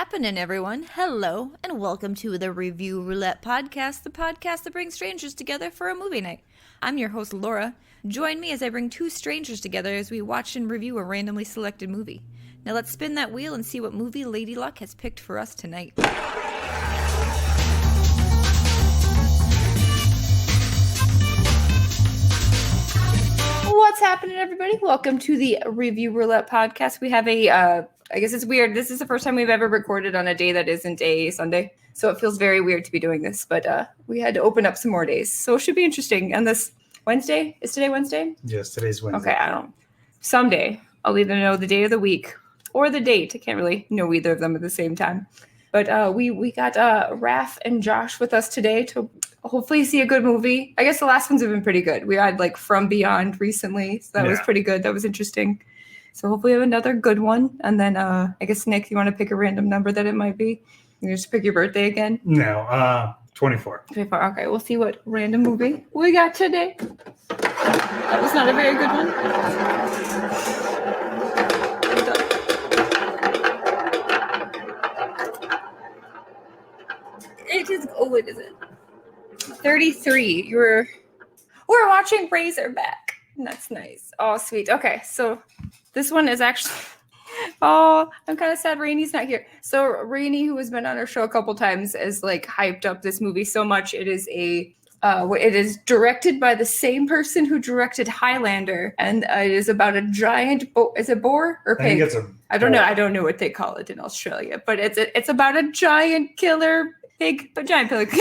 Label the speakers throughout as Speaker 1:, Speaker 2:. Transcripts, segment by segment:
Speaker 1: happening, everyone? Hello, and welcome to the Review Roulette Podcast, the podcast that brings strangers together for a movie night. I'm your host, Lora. Join me as I bring two strangers together as we watch and review a randomly selected movie. Now let's spin that wheel and see what movie Lady Luck has picked for us tonight. What's happening, everybody? Welcome to the Review Roulette Podcast. We have I guess it's weird. This is the first time we've ever recorded on a day that isn't a Sunday. So it feels very weird to be doing this. But we had to open up some more days. So it should be interesting. And this Wednesday? Is today Wednesday?
Speaker 2: Yes, today's Wednesday.
Speaker 1: Okay, I don't know. Someday I'll either know the day of the week or the date. I can't really know either of them at the same time. But we got Raph and Josh with us today to hopefully see a good movie. I guess the last ones have been pretty good. We had like From Beyond recently. So that was pretty good. That was interesting. So hopefully we have another good one. And then I guess, Nick, you want to pick a random number that it might be? You just pick your birthday again?
Speaker 2: No, 24.
Speaker 1: 24. Okay, we'll see what random movie we got today. That was not a very good one. What is it? 33. We're watching Razorback. That's nice. Oh, sweet. Okay, so this one is actually... Oh, I'm kind of sad Rainey's not here. So Rainey, who has been on our show a couple times, is like hyped up this movie so much. It is it is directed by the same person who directed Highlander, and it is about a giant is it boar or pig?
Speaker 2: I think it's
Speaker 1: I don't know. I don't know what they call it in Australia, but it's about a giant killer pig, but giant pig.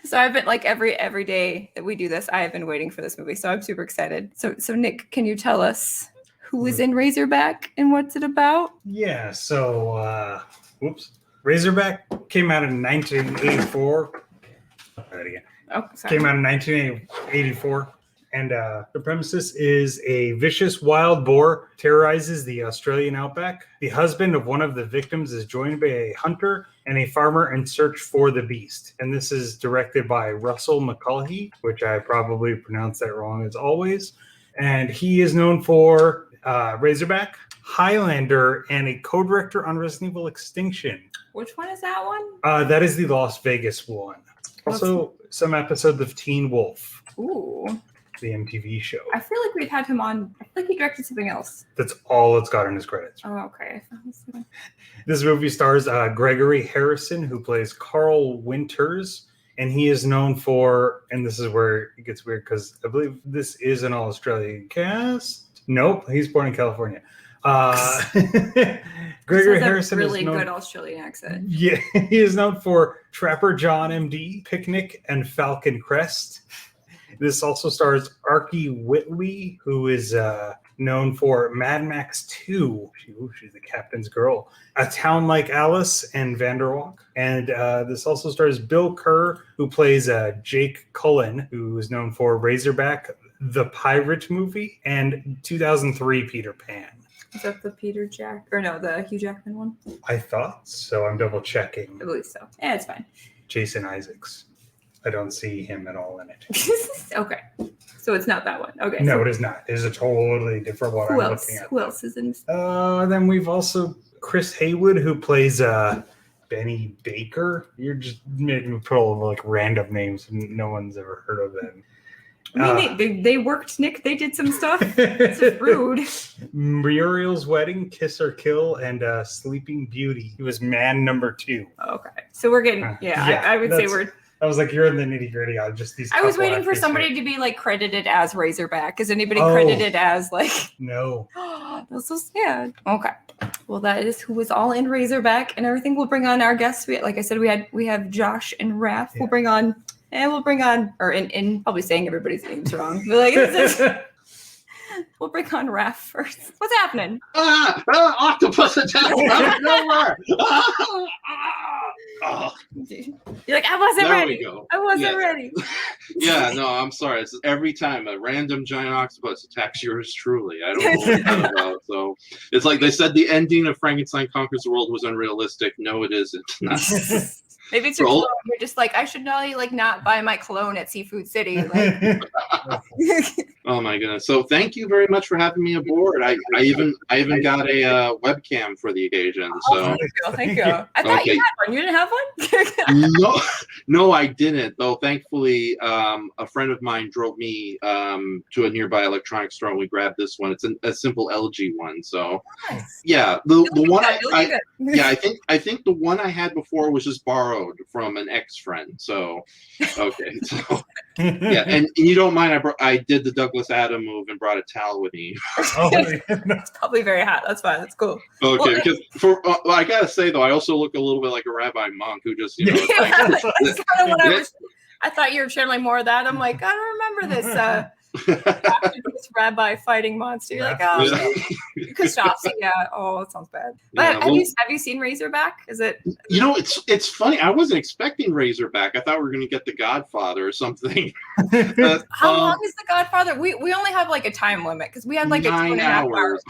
Speaker 1: So I've been like every day that we do this, I have been waiting for this movie. So I'm super excited. So Nick, can you tell us who is in Razorback and what's it about?
Speaker 2: Yeah, so Razorback came out in 1984.
Speaker 1: Oh, sorry.
Speaker 2: Came out in 1984. And the premises is a vicious wild boar terrorizes the Australian outback. The husband of one of the victims is joined by a hunter and a farmer in search for the beast. And this is directed by Russell McCullough, which I probably pronounced that wrong as always. And he is known for Razorback, Highlander, and a co-director on Resident Evil Extinction.
Speaker 1: Which one is that one?
Speaker 2: That is the Las Vegas one. Also, some episodes of Teen Wolf.
Speaker 1: Ooh.
Speaker 2: The MTV show.
Speaker 1: I feel like we've had him on. I feel like he directed something else.
Speaker 2: That's all it's got in his credits.
Speaker 1: Oh, okay.
Speaker 2: This movie stars Gregory Harrison, who plays Carl Winters, and he is known for, and this is where it gets weird because I believe this is an all-Australian cast. Nope, he's born in California. Gregory Harrison
Speaker 1: really
Speaker 2: is known,
Speaker 1: good Australian accent.
Speaker 2: Yeah, he is known for Trapper John MD, Picnic, and Falcon Crest. This also stars Archie Whitley, who is known for Mad Max 2. She's the captain's girl. A Town Like Alice and Vanderwalk. And this also stars Bill Kerr, who plays Jake Cullen, who is known for Razorback, the Pirate movie, and 2003 Peter Pan.
Speaker 1: Is that the the Hugh Jackman one?
Speaker 2: I thought so. I'm double checking.
Speaker 1: I believe so. Yeah, it's fine.
Speaker 2: Jason Isaacs. I don't see him at all in it.
Speaker 1: Okay. So it's not that one. Okay.
Speaker 2: No,
Speaker 1: so
Speaker 2: it is not. It is a totally different one. Looking at.
Speaker 1: Who else is in this?
Speaker 2: Then we've also Chris Haywood, who plays Benny Baker. You're just making me put all like random names and no one's ever heard of them.
Speaker 1: I mean, they worked, Nick. They did some stuff. It's rude.
Speaker 2: Muriel's Wedding, Kiss or Kill, and Sleeping Beauty. He was man number 2.
Speaker 1: Okay. So we're getting, I would say we're...
Speaker 2: I was like, you're in the nitty gritty on just these.
Speaker 1: I was waiting for somebody to be like credited as Razorback. Is anybody credited as like?
Speaker 2: No.
Speaker 1: That's so sad. Okay. Well, that is who was all in Razorback and everything. We'll bring on our guests. Like I said, we have Josh and Raph. Yeah. We'll bring on, or in probably saying everybody's names wrong. But like, we'll bring on Raph first. What's happening?
Speaker 3: Octopus attack out of nowhere!
Speaker 1: You're like, I wasn't
Speaker 3: there
Speaker 1: ready.
Speaker 3: We go.
Speaker 1: I wasn't ready.
Speaker 3: Yeah, no, I'm sorry. It's every time a random giant octopus attacks yours truly. I don't know what that's about. So it's like they said the ending of Frankenstein Conquers the World was unrealistic. No, it isn't.
Speaker 1: Maybe it's your cologne. You're just like, I should not buy my cologne at Seafood City. Like.
Speaker 3: Oh my goodness! So thank you very much for having me aboard. I even got a webcam for the occasion. So
Speaker 1: thank you. I thought you had one. You didn't have one?
Speaker 3: No, I didn't. Though thankfully, a friend of mine drove me to a nearby electronics store, and we grabbed this one. It's a simple LG one. So
Speaker 1: Nice.
Speaker 3: yeah, the one I think the one I had before was just borrowed from an ex-friend. So okay, so yeah, and you don't mind I did the Douglas Adam move and brought a towel with me.
Speaker 2: Oh,
Speaker 1: it's probably very hot. That's fine. That's cool.
Speaker 3: Okay, because I gotta say though, I also look a little bit like a rabbi monk who just
Speaker 1: that's kind of what I thought you were channeling more of that. I'm like, I don't remember this rabbi fighting monster. You're like, oh, Kostofsky. Yeah. Oh, that sounds bad. But have you seen Razorback? Is it?
Speaker 3: It's funny. I wasn't expecting Razorback. I thought we were going to get The Godfather or something.
Speaker 1: How long is The Godfather? We only have like a time limit because we had like
Speaker 3: 9 hours.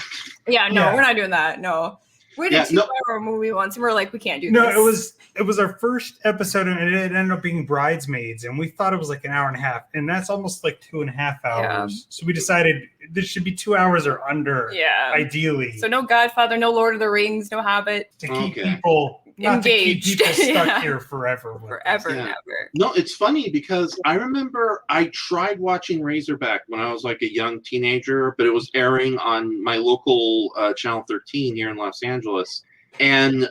Speaker 1: Yeah, no, we're not doing that. No. We did a 2-hour movie once, and we were like, we can't do this.
Speaker 2: No, it was our first episode, and it ended up being Bridesmaids, and we thought it was like an hour and a half, and that's almost like 2.5 hours. Yeah. So we decided this should be 2 hours or under, ideally.
Speaker 1: So no Godfather, no Lord of the Rings, no Hobbit.
Speaker 2: To keep people engaged. To keep people stuck here forever.
Speaker 1: Forever and ever.
Speaker 3: No, it's funny because I remember I tried watching Razorback when I was like a young teenager, but it was airing on my local Channel 13 here in Los Angeles. And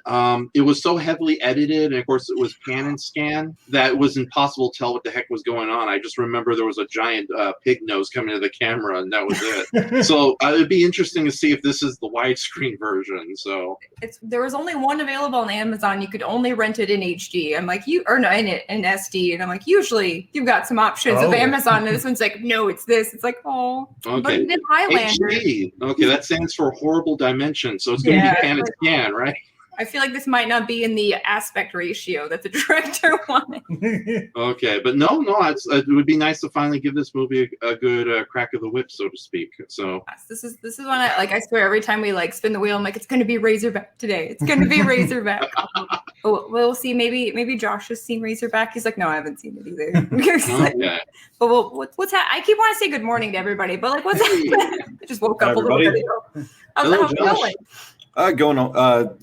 Speaker 3: it was so heavily edited, and of course it was pan and scan, that it was impossible to tell what the heck was going on. I just remember there was a giant pig nose coming to the camera, and that was it. So it'd be interesting to see if this is the widescreen version. So
Speaker 1: there was only one available on Amazon. You could only rent it in HD. I'm like, in SD, and I'm like, usually you've got some options of Amazon, and this one's like, no, it's this. It's like,
Speaker 3: okay.
Speaker 1: But it did Highlander.
Speaker 3: HD. Okay, that stands for horrible dimension. So it's going to be pan and scan, right?
Speaker 1: I feel like this might not be in the aspect ratio that the director wanted.
Speaker 3: Okay, but no, it would be nice to finally give this movie a good crack of the whip, so to speak. So
Speaker 1: this is when I swear every time we like spin the wheel, I'm like, it's going to be Razorback today. It's going to be Razorback. We'll see. Maybe Josh has seen Razorback. He's like, no, I haven't seen it either. But what's I keep wanting to say good morning to everybody, but like, what's happening? I just woke up a little bit ago. How's it going?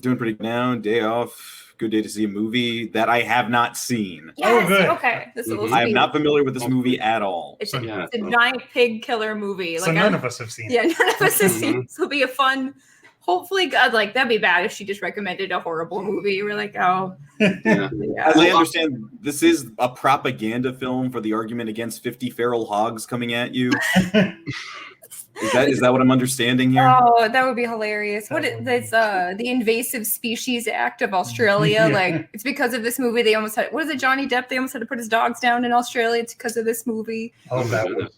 Speaker 4: Doing pretty good now. Day off. Good day to see a movie that I have not seen.
Speaker 1: Yes,
Speaker 2: good.
Speaker 1: Okay.
Speaker 4: I am not familiar with this movie at all.
Speaker 1: It's a giant pig killer movie.
Speaker 2: So none of us have seen it.
Speaker 1: Yeah, none of us have seen it. So it'll be a fun. Hopefully, God, like that'd be bad if she just recommended a horrible movie. We're like, oh.
Speaker 4: Yeah. As I understand, this is a propaganda film for the argument against 50 feral hogs coming at you. Is that what I'm understanding here?
Speaker 1: Oh, that would be hilarious. That's the Invasive Species Act of Australia. Like, it's because of this movie they almost had. What is it, Johnny Depp? They almost had to put his dogs down in Australia. It's because of this movie.
Speaker 2: Oh, that was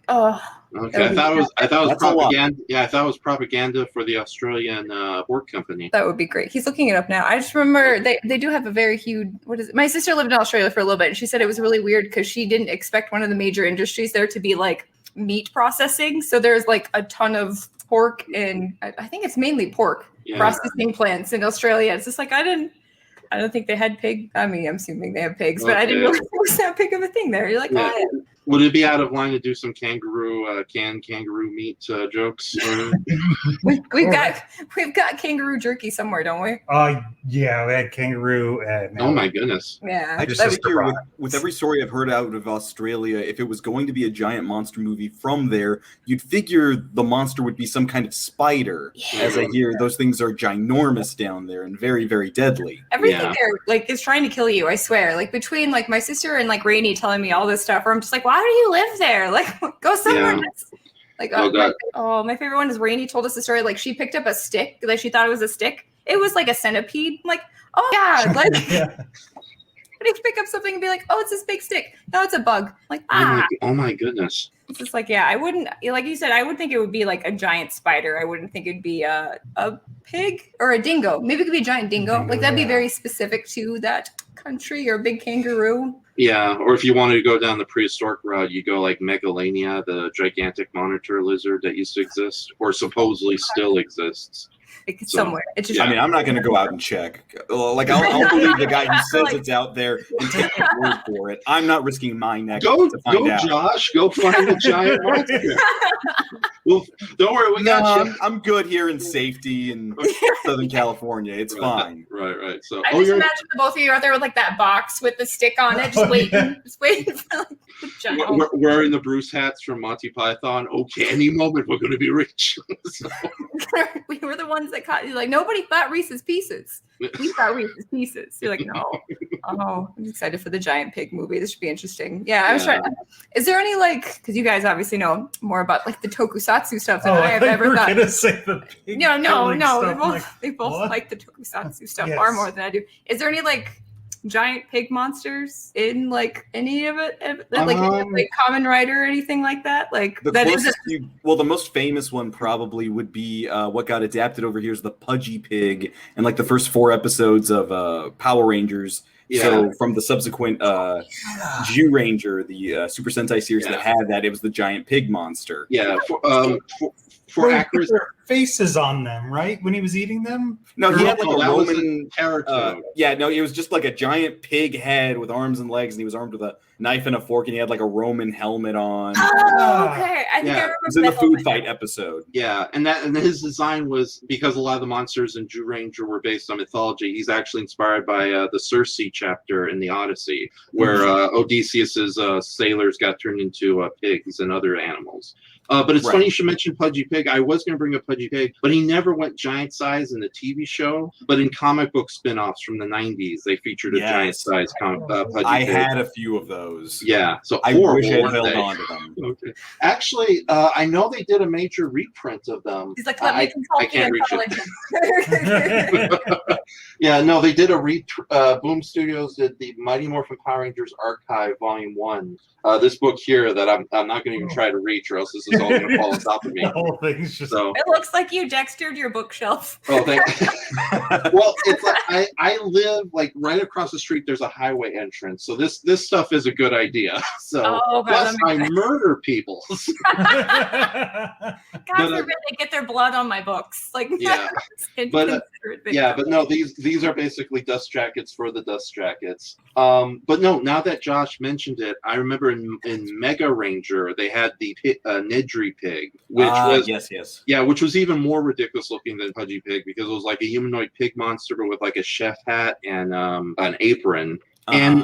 Speaker 1: Oh.
Speaker 3: Okay, I thought it was propaganda. Yeah, I thought it was propaganda for the Australian pork company.
Speaker 1: That would be great. He's looking it up now. I just remember they do have a very huge. What is it? My sister lived in Australia for a little bit, and she said it was really weird because she didn't expect one of the major industries there to be like meat processing. So there's like a ton of pork, and I think it's mainly pork processing plants in Australia. It's just like I don't think they had pig. I mean, I'm assuming they have pigs, but I didn't know it was that big of a thing there. You're like,
Speaker 3: Would it be out of line to do some canned kangaroo meat jokes?
Speaker 1: We've got kangaroo jerky somewhere, don't we?
Speaker 2: Yeah, we had kangaroo.
Speaker 3: Oh my goodness!
Speaker 1: Yeah,
Speaker 4: I just figure with every story I've heard out of Australia, if it was going to be a giant monster movie from there, you'd figure the monster would be some kind of spider. Yeah. As I hear, those things are ginormous down there and very, very deadly.
Speaker 1: Everything there, like, is trying to kill you. I swear. Like between like my sister and like Rainey telling me all this stuff, where I'm just like, why do you live there? Like, go somewhere else. Like, my favorite one is Rainey told us the story. Like, she picked up a stick. Like, she thought it was a stick. It was like a centipede. I'm like, oh God, like, how do you pick up something and be like, oh, it's this big stick? No, it's a bug. Like,
Speaker 3: oh my goodness.
Speaker 1: It's just like, I wouldn't, like you said, I would think it would be like a giant spider. I wouldn't think it'd be a pig or a dingo. Maybe it could be a giant dingo. Like, that'd be very specific to that country, or a big kangaroo.
Speaker 3: Yeah, or if you wanted to go down the prehistoric route, you go like Megalania, the gigantic monitor lizard that used to exist, or supposedly still exists.
Speaker 1: Like it's somewhere. It's just.
Speaker 4: I mean, I'm not going to go out and check. Like, I'll believe the guy who says
Speaker 1: Like-
Speaker 4: it's out there and take his word for it. I'm not risking my neck
Speaker 3: Go,
Speaker 4: to find
Speaker 3: go,
Speaker 4: out.
Speaker 3: Josh. Go find a giant monster. Well, don't worry, we
Speaker 4: No,
Speaker 3: got you.
Speaker 4: I'm good here in safety in Southern California. It's fine.
Speaker 3: Right. So,
Speaker 1: I just imagine the both of you out there with like that box with the stick on it, just waiting for like the giant.
Speaker 3: we're wearing the Bruce hats from Monty Python. Okay, any moment we're going to be rich. So,
Speaker 1: We were the ones that caught you. Like nobody thought Reese's Pieces. We thought Reese's Pieces. You're like, no. Oh, I'm excited for the giant pig movie. This should be interesting. Yeah, I was trying. Is there any like? Because you guys obviously know more about like the tokusatsu stuff than I have ever thought.
Speaker 2: Gonna say the pig
Speaker 1: No.
Speaker 2: stuff,
Speaker 1: They both
Speaker 2: what?
Speaker 1: like the tokusatsu stuff
Speaker 2: Yes.
Speaker 1: far more than I do. Is there any like giant pig monsters in like any of it? Like Kamen Rider or anything like that? Like
Speaker 4: The
Speaker 1: that
Speaker 4: closest the most famous one probably would be what got adapted over here is the Pudgy Pig, and like the first 4 episodes of Power Rangers.
Speaker 3: Yeah.
Speaker 4: So from the subsequent Jew Ranger, the Super Sentai series that had that, it was the giant pig monster.
Speaker 3: yeah, for accuracy.
Speaker 2: Faces on them, right? When he was eating them?
Speaker 4: No, he had like a
Speaker 3: that was
Speaker 4: Roman.
Speaker 3: Terratoad.
Speaker 4: No, it was just like a giant pig head with arms and legs, and he was armed with a knife and a fork, and he had like a Roman helmet on.
Speaker 1: Oh, okay. I think
Speaker 3: Yeah.
Speaker 1: I
Speaker 4: It
Speaker 1: remember
Speaker 4: was in the
Speaker 1: that
Speaker 4: food
Speaker 1: moment.
Speaker 4: fight episode.
Speaker 3: Yeah, and his design was because a lot of the monsters in Jew Ranger were based on mythology. He's actually inspired by the Circe chapter in the Odyssey, where Odysseus's sailors got turned into pigs and other animals. But it's funny you should mention Pudgy Pig. I was going to bring up Pudgy Pig, but he never went giant size in the TV show. But in comic book spin-offs from the 90s, they featured a giant size Pudgy
Speaker 4: I
Speaker 3: Pig.
Speaker 4: had a few of those.
Speaker 3: Yeah, so
Speaker 4: I
Speaker 3: horrible,
Speaker 4: wish I had
Speaker 3: weren't
Speaker 4: held
Speaker 3: they?
Speaker 4: on to them.
Speaker 3: Okay. Actually, I know they did a major reprint of them.
Speaker 1: He's like, let me consult
Speaker 3: I can't reach it.
Speaker 1: it.
Speaker 3: Yeah, no, they did Boom Studios did the Mighty Morphin Power Rangers Archive Volume 1. This book here that I'm not going to even try to reach, or else this is all going to fall on top of me.
Speaker 2: The whole thing's just
Speaker 3: So,
Speaker 1: It looks like you dextered your bookshelf.
Speaker 3: oh, well, it's like I live like right across the street. There's a highway entrance, so this stuff is a good idea. So
Speaker 1: Oh, okay,
Speaker 3: plus
Speaker 1: that
Speaker 3: I
Speaker 1: makes sense.
Speaker 3: murder people.
Speaker 1: God forbid they get their blood on my books. Like,
Speaker 3: Yeah. But, but no, these are basically dust jackets for the dust jackets. But no, now that Josh mentioned it, I remember in Mega Ranger they had the Nedry Pig, which was which was even more ridiculous looking than Pudgy Pig because it was like a humanoid pig monster but with like a chef hat and an apron. And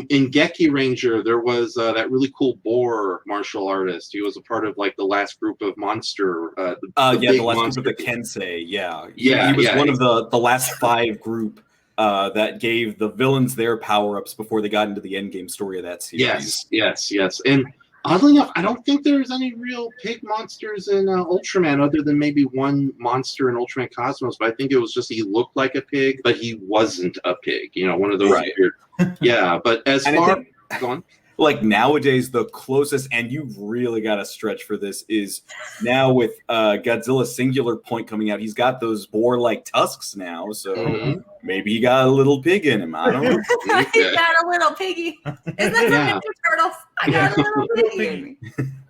Speaker 3: in Geki Ranger, there was that really cool boar martial artist. He was a part of like the last group of monster.
Speaker 4: The last group of the Kensei. He was one of the last 5 group that gave the villains their power-ups before they got into the endgame story of that series.
Speaker 3: Yes. And oddly enough, I don't think there's any real pig monsters in Ultraman other than maybe one monster in Ultraman Cosmos, but I think it was just he looked like a pig, but he wasn't a pig. You know, one of those weird. Yeah, but as far... Go on.
Speaker 4: Like nowadays, the closest, and you really got to stretch for this, is now with Godzilla Singular Point coming out. He's got those boar-like tusks now, so maybe he got a little pig in him. I don't know.
Speaker 1: He's got a little piggy. Isn't that Ninja Turtles? I got a little piggy in me.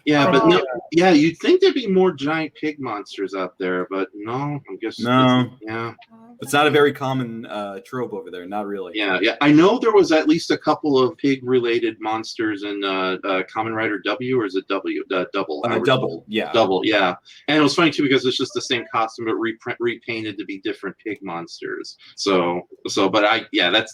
Speaker 3: Yeah, but no, you'd think there'd be more giant pig monsters out there, but no, I guess
Speaker 4: no.
Speaker 3: Yeah.
Speaker 4: It's not a very common trope over there, not really.
Speaker 3: Yeah. I know there was at least a couple of pig-related monsters in Kamen Rider W, or is it W? Double.
Speaker 4: Double, yeah.
Speaker 3: Double, yeah. And it was funny, too, because it's just the same costume, but repainted to be different pig monsters. But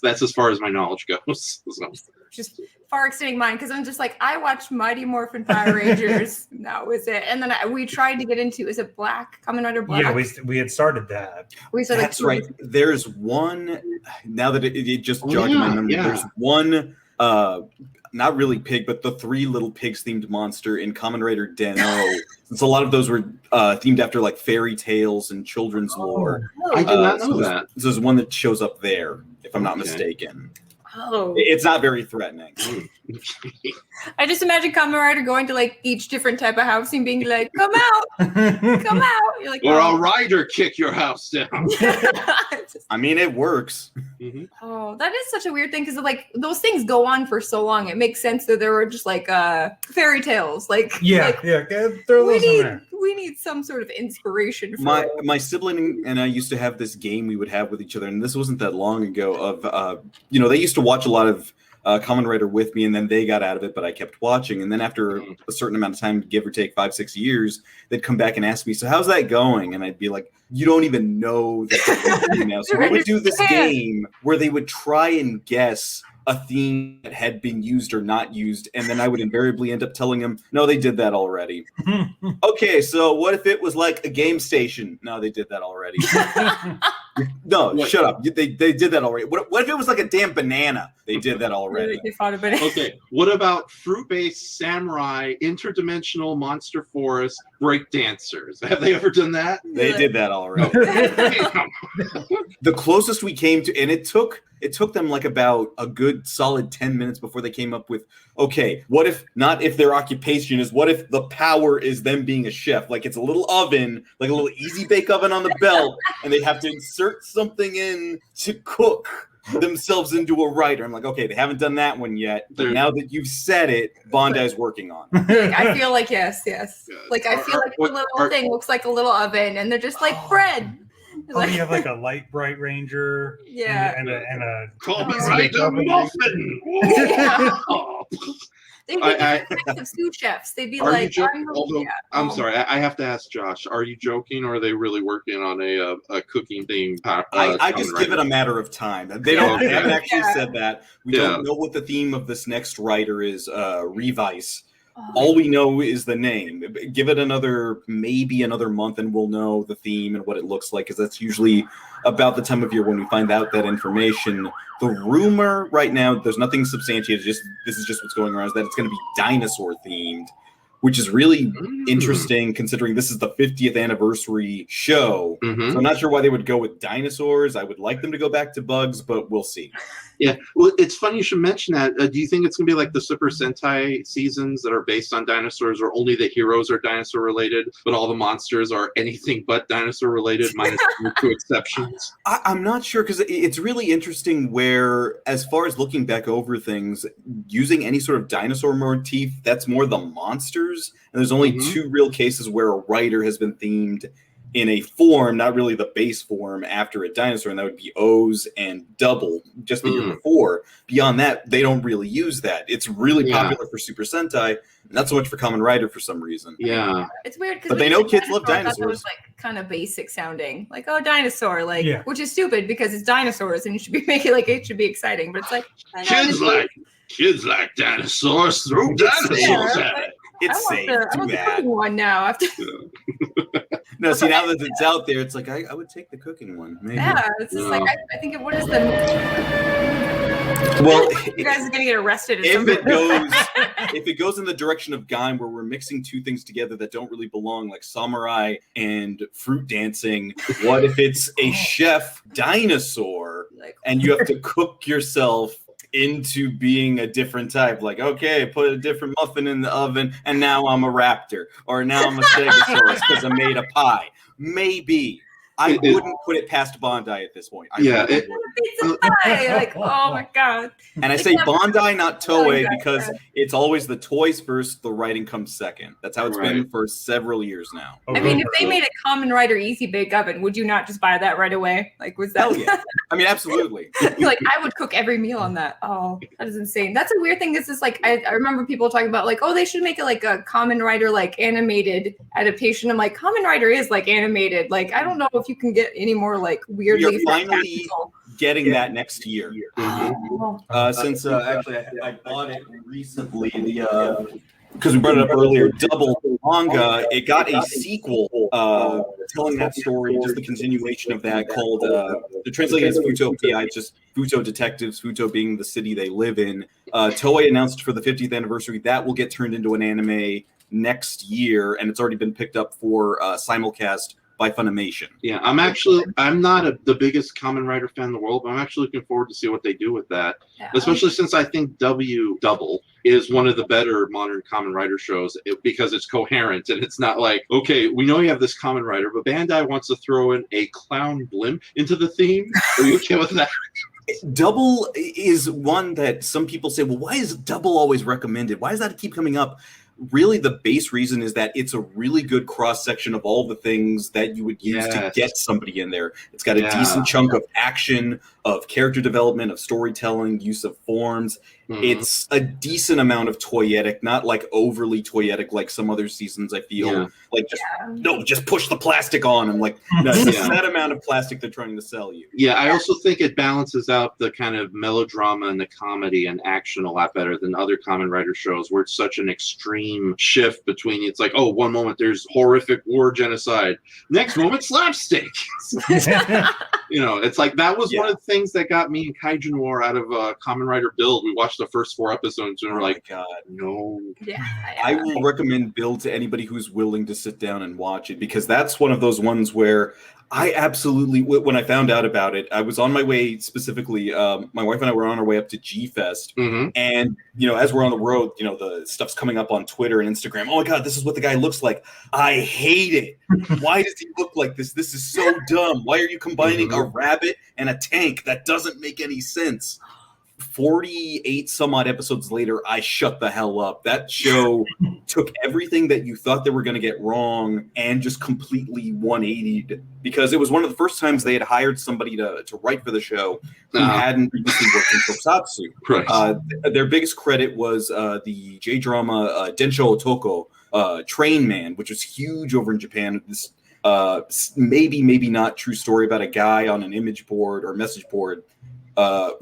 Speaker 3: that's as far as my knowledge goes. So.
Speaker 1: Just far extending mine, because I'm just like, I watched Mighty Morphin Power Rangers. That was it. And then we tried to get into, is it Black? Kamen Rider Black?
Speaker 2: Yeah, we had started that.
Speaker 4: That's right. There's one, now that it just jogged my memory, there's one, not really pig, but the 3 little pigs themed monster in Kamen Rider Den-O. Since a lot of those were themed after like fairy tales and children's lore.
Speaker 3: I did not know that.
Speaker 4: So there's one that shows up there, if I'm not mistaken.
Speaker 1: Oh.
Speaker 4: It's not very threatening.
Speaker 1: I just imagine Kamen Rider going to like each different type of house and being like, come out. You're like,
Speaker 3: or a rider kick your house down.
Speaker 4: I mean, it works.
Speaker 1: Oh, that is such a weird thing, because like those things go on for so long. It makes sense that there were just like fairy tales. Like
Speaker 2: throw those in there.
Speaker 1: we need some sort of inspiration for
Speaker 4: My sibling and I used to have this game we would have with each other, and this wasn't that long ago. Of they used to watch a lot of Kamen Rider with me, and then they got out of it, but I kept watching. And then after a certain amount of time, give or take 5-6 years, they'd come back and ask me, "So how's that going?" And I'd be like, "You don't even know that now." So we would do this game where they would try and guess a theme that had been used or not used, and then I would invariably end up telling them, "No, they did that already." Okay, so what if it was like a game station? No, they did that already. No, shut up. They did that already. What if it was like a damn banana? They did that already.
Speaker 1: They fought a banana.
Speaker 3: Okay, what about fruit-based samurai, interdimensional monster forest breakdancers? Have they ever done that?
Speaker 4: They did that already. The closest we came to, and it took them like about a good solid 10 minutes before they came up with, okay, what if not if their occupation is, what if the power is them being a chef? Like it's a little oven, like a little easy bake oven on the belt, and they have to insert something in to cook themselves into a writer. I'm like, okay, they haven't done that one yet, but now that you've said it, Bandai's working on it.
Speaker 1: I feel like yes. Like I feel like the little thing looks like a little oven, and they're just like bread.
Speaker 2: Oh, you have like a light bright ranger, and a
Speaker 3: call me right muffin.
Speaker 1: They'd be types of sous chefs. They'd be like,
Speaker 3: I'm sorry, I have to ask Josh, are you joking, or are they really working on a cooking thing?
Speaker 4: I just give it a matter of time. They haven't actually said that. We don't know what the theme of this next writer is, Revice. All we know is the name. Give it maybe another month, and we'll know the theme and what it looks like, because that's usually about the time of year when we find out that information. The rumor right now, there's nothing substantiated. This is just what's going around, is that it's going to be dinosaur themed, which is really interesting considering this is the 50th anniversary show. So I'm not sure why they would go with dinosaurs. I would like them to go back to bugs, but we'll see.
Speaker 3: Yeah, well, it's funny you should mention that. Do you think it's going to be like the Super Sentai seasons that are based on dinosaurs, or only the heroes are dinosaur related, but all the monsters are anything but dinosaur related, minus two exceptions?
Speaker 4: I'm not sure, because it's really interesting where, as far as looking back over things, using any sort of dinosaur motif, that's more the monsters. And there's only two real cases where a writer has been themed in a form, not really the base form, after a dinosaur, and that would be O's and Double, just the year before. Beyond that, they don't really use that. It's really popular for Super Sentai, not so much for Kamen Rider for some reason.
Speaker 3: Yeah.
Speaker 1: It's weird,
Speaker 4: but they know kids love dinosaurs.
Speaker 1: It was like kind of basic sounding, like, oh, dinosaur, like, which is stupid because it's dinosaurs and you should be making like it should be exciting, but it's like
Speaker 3: kids like dinosaurs, throw dinosaurs at it.
Speaker 4: It's safe.
Speaker 1: I want the cooking one now. After
Speaker 4: no, see, now that it's out there, it's like I would take the cooking one. Maybe.
Speaker 1: Yeah, it's just like I think what is the?
Speaker 4: Well,
Speaker 1: you guys are gonna get arrested.
Speaker 4: If it goes in the direction of Gaim, where we're mixing two things together that don't really belong, like samurai and fruit dancing, what if it's a chef dinosaur and you have to cook yourself into being a different type? Like, okay, put a different muffin in the oven, and now I'm a raptor, or now I'm a stegosaurus because I made a pie. Maybe. I wouldn't put it past Bandai at this point.
Speaker 1: Like, oh my god.
Speaker 4: And I say Bandai, not Toei, because it's always the toys first, the writing comes second. That's how it's been for several years now.
Speaker 1: I mean, if they made a Kamen Rider Easy Bake Oven, would you not just buy that right away? Like, was that?
Speaker 4: Hell yeah. I mean, absolutely.
Speaker 1: Like, I would cook every meal on that. Oh, that is insane. That's a weird thing. This is like, I remember people talking about like, oh, they should make it like a Kamen Rider like animated adaptation. I'm like, Kamen Rider is like animated. Like, I don't know if you can get any more like weirdly.
Speaker 4: We are finally getting that next year. Since actually I bought it recently, because we brought it up earlier, Double manga, it got a sequel telling that story, just the continuation of that, called the translated as Futo PI, just Futo Detectives, Futo being the city they live in. Toei announced for the 50th anniversary that will get turned into an anime next year, and it's already been picked up for simulcast by Funimation.
Speaker 3: Yeah, I'm not the biggest Kamen Rider fan in the world, but I'm actually looking forward to see what they do with that. Yeah. Especially since I think Double is one of the better modern Kamen Rider shows because it's coherent and it's not like, okay, we know you have this Kamen Rider, but Bandai wants to throw in a clown blimp into the theme. Are you okay with that?
Speaker 4: Double is one that some people say, well, why is Double always recommended? Why does that keep coming up? really the base reason is that it's a really good cross-section of all the things that you would use to get somebody in there. It's got a decent chunk of action, of character development, of storytelling, use of forms. It's a decent amount of toyetic, not like overly toyetic like some other seasons. I feel like just push the plastic on. I'm like, no, it's a set amount of plastic they're trying to sell you.
Speaker 3: Yeah, I also think it balances out the kind of melodrama and the comedy and action a lot better than other Kamen Rider shows where it's such an extreme shift between, it's like, oh, one moment there's horrific war genocide, next moment slapstick. It's like that was one of the things that got me and Kaijun War out of Kamen Rider Build. We watched the first 4 episodes and we're like, God, no.
Speaker 1: Yeah.
Speaker 4: I will recommend Build to anybody who's willing to sit down and watch it, because that's one of those ones where I absolutely, when I found out about it, I was on my way specifically, my wife and I were on our way up to G-Fest. And, as we're on the road, the stuff's coming up on Twitter and Instagram. Oh my God, this is what the guy looks like. I hate it. Why does he look like this? This is so dumb. Why are you combining a rabbit and a tank? That doesn't make any sense. 48 some odd episodes later, I shut the hell up. That show took everything that you thought they were going to get wrong and just completely 180'd, because it was one of the first times they had hired somebody to write for the show who hadn't previously worked in tokusatsu.
Speaker 3: Right.
Speaker 4: Their biggest credit was the J-drama Densho Otoko, Train Man, which was huge over in Japan. This maybe not true story about a guy on an image board or message board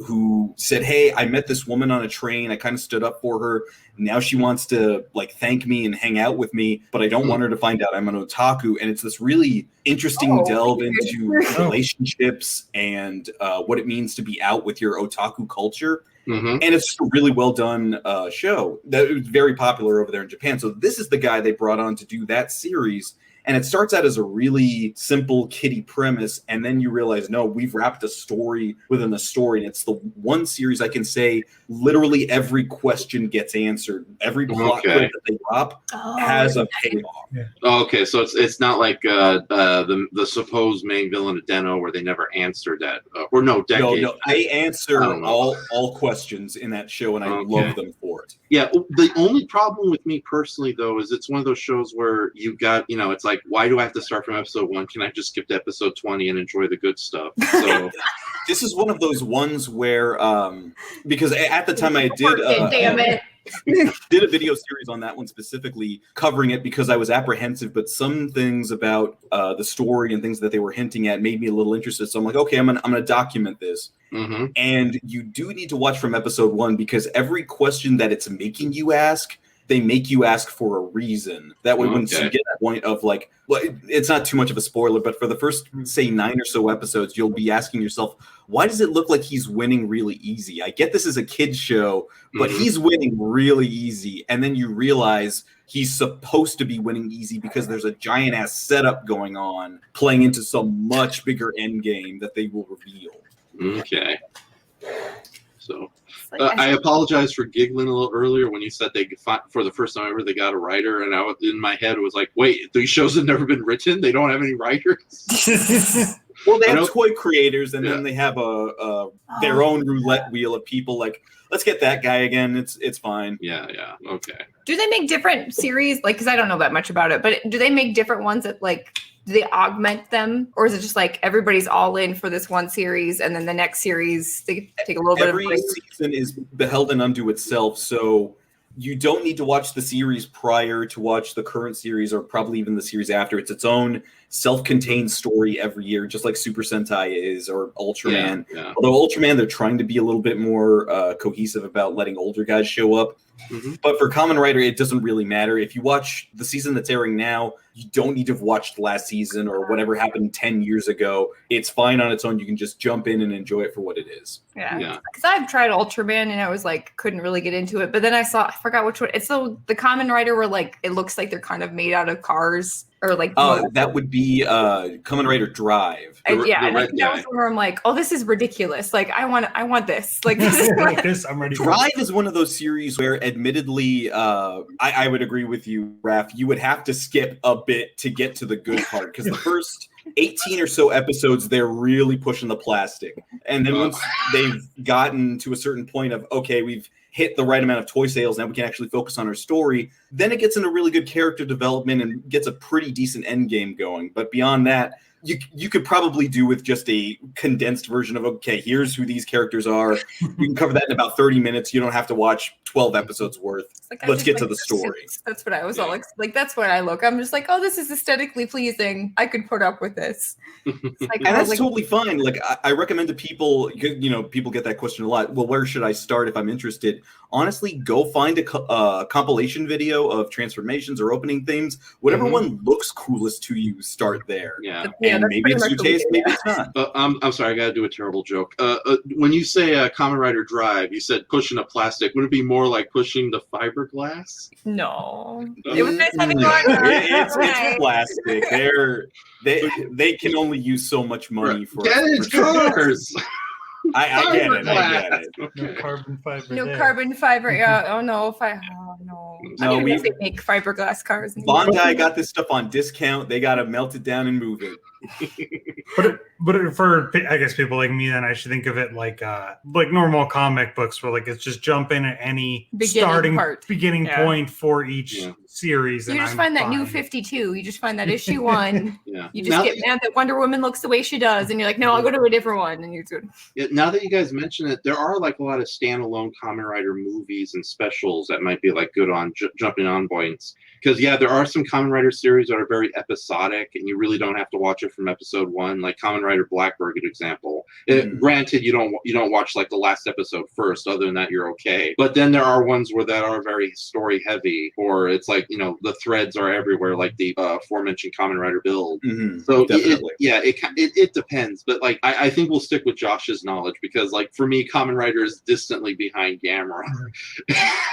Speaker 4: who said, hey, I met this woman on a train. I kind of stood up for her. Now she wants to thank me and hang out with me, but I don't want her to find out I'm an otaku. And it's this really interesting delve into relationships and what it means to be out with your otaku culture. And it's just a really well done show that was very popular over there in Japan. So this is the guy they brought on to do that series. And it starts out as a really simple kiddie premise, and then you realize, no, we've wrapped a story within a story. And it's the one series I can say literally every question gets answered. Every plot point that they drop has a payoff.
Speaker 3: Okay, so it's not like the supposed main villain of Den-O where they never answered that. No,
Speaker 4: they answer all questions in that show, and I love them for it.
Speaker 3: Yeah, the only problem with me personally, though, is it's one of those shows where you've got, it's like, why do I have to start from episode 1? Can I just skip to episode 20 and enjoy the good stuff? So
Speaker 4: this is one of those ones where, because at the time I did,
Speaker 1: damn it.
Speaker 4: did a video series on that one specifically covering it because I was apprehensive, but some things about the story and things that they were hinting at made me a little interested. So I'm like, okay, I'm gonna document this. And you do need to watch from episode 1, because every question that it's making you ask, they make you ask for a reason. That way, once you get that point of it's not too much of a spoiler, but for the first, say, 9 or so episodes, you'll be asking yourself, why does it look like he's winning really easy? I get this is a kid's show, but he's winning really easy. And then you realize he's supposed to be winning easy because there's a giant ass setup going on, playing into some much bigger end game that they will reveal.
Speaker 3: Okay. So I apologize for giggling a little earlier when you said for the first time ever they got a writer, and in my head it was like, wait, these shows have never been written? They don't have any writers?
Speaker 4: Well, they have toy creators, and then they have their own roulette wheel of people like, let's get that guy again. It's fine.
Speaker 3: Yeah, okay.
Speaker 1: Do they make different series? Because I don't know that much about it, but do they make different ones that do they augment them, or is it just everybody's all in for this one series and then the next series they take a little bit of
Speaker 4: every season is beholden unto itself, so you don't need to watch the series prior to watch the current series, or probably even the series after. It's its own self-contained story every year, just like Super Sentai is, or Ultraman. Although Ultraman, they're trying to be a little bit more cohesive about letting older guys show up. But for Kamen Rider, it doesn't really matter. If you watch the season that's airing now, you don't need to have watched last season or whatever happened 10 years ago. It's fine on its own. You can just jump in and enjoy it for what it is.
Speaker 1: Yeah. Because I've tried Ultraman and I was couldn't really get into it. But then I forgot which one. It's the Kamen Rider where it looks like they're kind of made out of cars. Or
Speaker 4: that would be Kamen Rider Drive.
Speaker 1: That was where I'm like, oh, this is ridiculous. I want this. This is
Speaker 2: like this. I'm ready.
Speaker 4: Drive is one of those series where, admittedly, I would agree with you, Raph. You would have to skip a bit to get to the good part, because the first 18 or so episodes, they're really pushing the plastic, and then once they've gotten to a certain point of, okay, we've hit the right amount of toy sales, now we can actually focus on our story, then it gets into really good character development and gets a pretty decent end game going. But beyond that, you could probably do with just a condensed version of, okay, here's who these characters are. We can cover that in about 30 minutes. You don't have to watch 12 episodes worth.
Speaker 1: Like,
Speaker 4: Let's get to the story.
Speaker 1: That's what I was all like. That's what I look. I'm just like, oh, this is aesthetically pleasing. I could put up with this. Like,
Speaker 4: and that's totally fine. Like, I recommend to people, people get that question a lot. Well, where should I start if I'm interested? Honestly, go find a compilation video of transformations or opening themes. Whatever one looks coolest to you, start there.
Speaker 3: Yeah.
Speaker 4: And maybe it's your taste, maybe it's not.
Speaker 3: I'm sorry, I got to do a terrible joke. When you say Kamen Rider Drive, you said pushing a plastic. Would it be more like pushing the fiberglass?
Speaker 1: No. It was nice having Lora.
Speaker 4: It's plastic. They can only use so much money for
Speaker 3: Get it, cars.
Speaker 4: I get it.
Speaker 2: No carbon fiber.
Speaker 1: No carbon fiber. Yeah. Oh no. No. I don't even know if they make fiberglass cars anymore.
Speaker 4: Bandai got this stuff on discount. They got to melt it down and move it.
Speaker 2: But for, I guess, people like me, then I should think of it like normal comic books, where like it's just jump in at any beginning point for each series.
Speaker 1: You just find that new 52. You just find that issue 1.
Speaker 3: Yeah.
Speaker 1: You just get mad that Wonder Woman looks the way she does, and you're like, no, I'll go to a different one. And you're good.
Speaker 3: Yeah, now that you guys mention it, there are like a lot of standalone Kamen Rider movies and specials that might be like good on jumping on points. Because there are some Kamen Rider series that are very episodic, and you really don't have to watch it from episode 1. Like Kamen Rider Blackbird, good example. Granted, you don't watch like the last episode first. Other than that, you're okay. But then there are ones that are very story heavy, or it's like the threads are everywhere, like the aforementioned Kamen Rider Build. So it depends. But like I think we'll stick with Josh's knowledge, because like for me, Kamen Rider is distantly behind Gamera